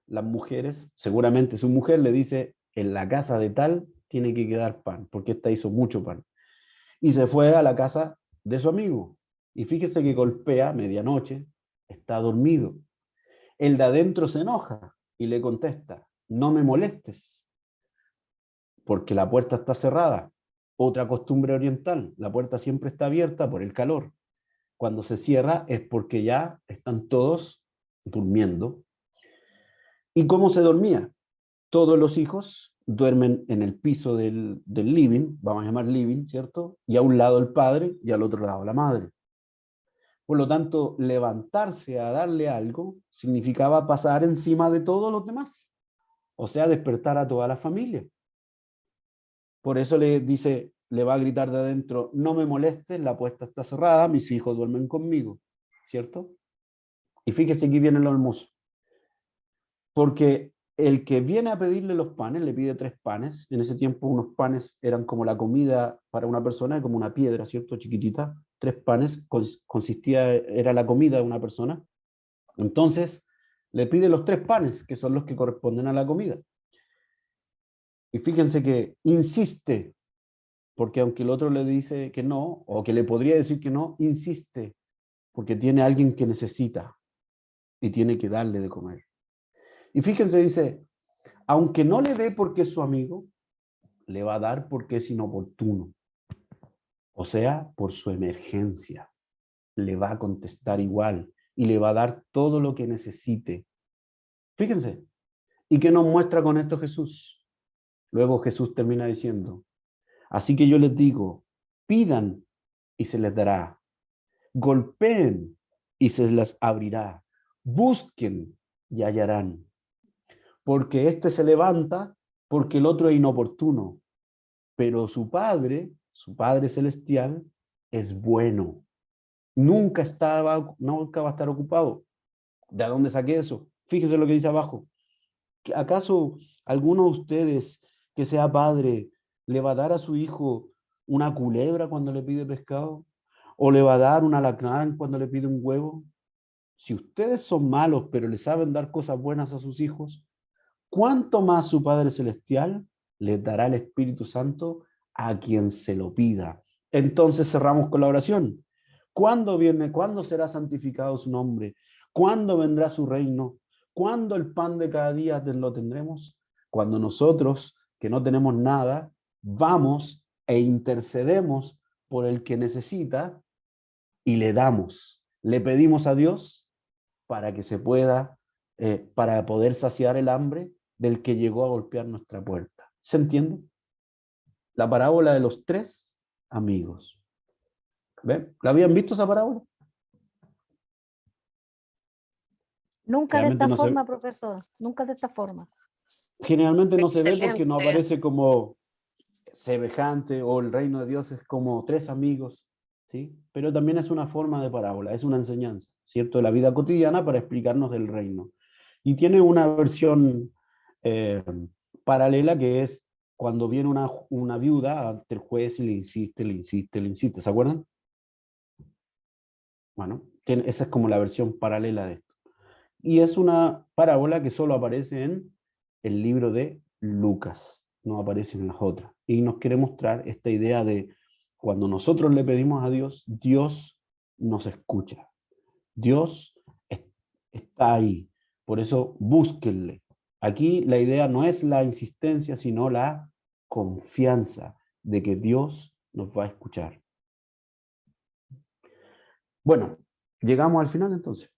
Las mujeres, seguramente su mujer le dice, en la casa de tal tiene que quedar pan, porque esta hizo mucho pan. Y se fue a la casa de su amigo. Y fíjese que golpea medianoche, está dormido. El de adentro se enoja y le contesta, no me molestes, porque la puerta está cerrada. Otra costumbre oriental, la puerta siempre está abierta por el calor. Cuando se cierra es porque ya están todos durmiendo. ¿Y cómo se dormía? Todos los hijos duermen en el piso del living, vamos a llamar living, ¿cierto? Y a un lado el padre y al otro lado la madre. Por lo tanto, levantarse a darle algo significaba pasar encima de todos los demás, o sea, despertar a toda la familia. Por eso le dice, le va a gritar de adentro, no me molestes, la puerta está cerrada, mis hijos duermen conmigo, ¿cierto? Y fíjese aquí viene lo hermoso. Porque el que viene a pedirle los panes, le pide 3 panes. En ese tiempo unos panes eran como la comida para una persona, como una piedra, ¿cierto? Chiquitita. 3 panes consistía, era la comida de una persona. Entonces, le pide los 3 panes, que son los que corresponden a la comida. Y fíjense que insiste, porque aunque el otro le dice que no, o que le podría decir que no, insiste, porque tiene a alguien que necesita y tiene que darle de comer. Y fíjense, dice, aunque no le dé porque es su amigo, le va a dar porque es inoportuno. O sea, por su emergencia. Le va a contestar igual y le va a dar todo lo que necesite. Fíjense. ¿Y qué nos muestra con esto Jesús? Luego Jesús termina diciendo, así que yo les digo, pidan y se les dará. Golpeen y se les abrirá. Busquen y hallarán. Porque éste se levanta porque el otro es inoportuno. Pero su Padre Celestial, es bueno. Nunca va a estar ocupado. ¿De dónde saqué eso? Fíjese lo que dice abajo. ¿Acaso alguno de ustedes que sea padre le va a dar a su hijo una culebra cuando le pide pescado? ¿O le va a dar un alacrán cuando le pide un huevo? Si ustedes son malos, pero le saben dar cosas buenas a sus hijos, ¿cuánto más su Padre Celestial les dará el Espíritu Santo a quien se lo pida? Entonces cerramos con la oración. ¿Cuándo viene? ¿Cuándo será santificado su nombre? ¿Cuándo vendrá su reino? ¿Cuándo el pan de cada día lo tendremos? Cuando nosotros, que no tenemos nada, vamos e intercedemos por el que necesita y le damos. Le pedimos a Dios para que se pueda, para poder saciar el hambre del que llegó a golpear nuestra puerta. ¿Se entiende? La parábola de los 3 amigos. ¿Ven? ¿La habían visto esa parábola? Nunca de Generalmente esta no se, forma, profesor. Nunca de esta forma. generalmente no se ve porque no Excelente. aparece como semejante, o el reino de Dios es como tres amigos, ¿sí? Pero también es una forma de parábola, es una enseñanza, ¿cierto? De la vida cotidiana para explicarnos del reino. Y tiene una versión paralela, que es cuando viene una viuda ante el juez y le insiste, le insiste, le insiste, ¿se acuerdan? Bueno, esa es como la versión paralela de esto. Y es una parábola que solo aparece en el libro de Lucas, no aparece en las otras. Y nos quiere mostrar esta idea de cuando nosotros le pedimos a Dios, Dios nos escucha. Dios está ahí. Por eso búsquenle. Aquí la idea no es la insistencia, sino la confianza de que Dios nos va a escuchar. Bueno, llegamos al final entonces.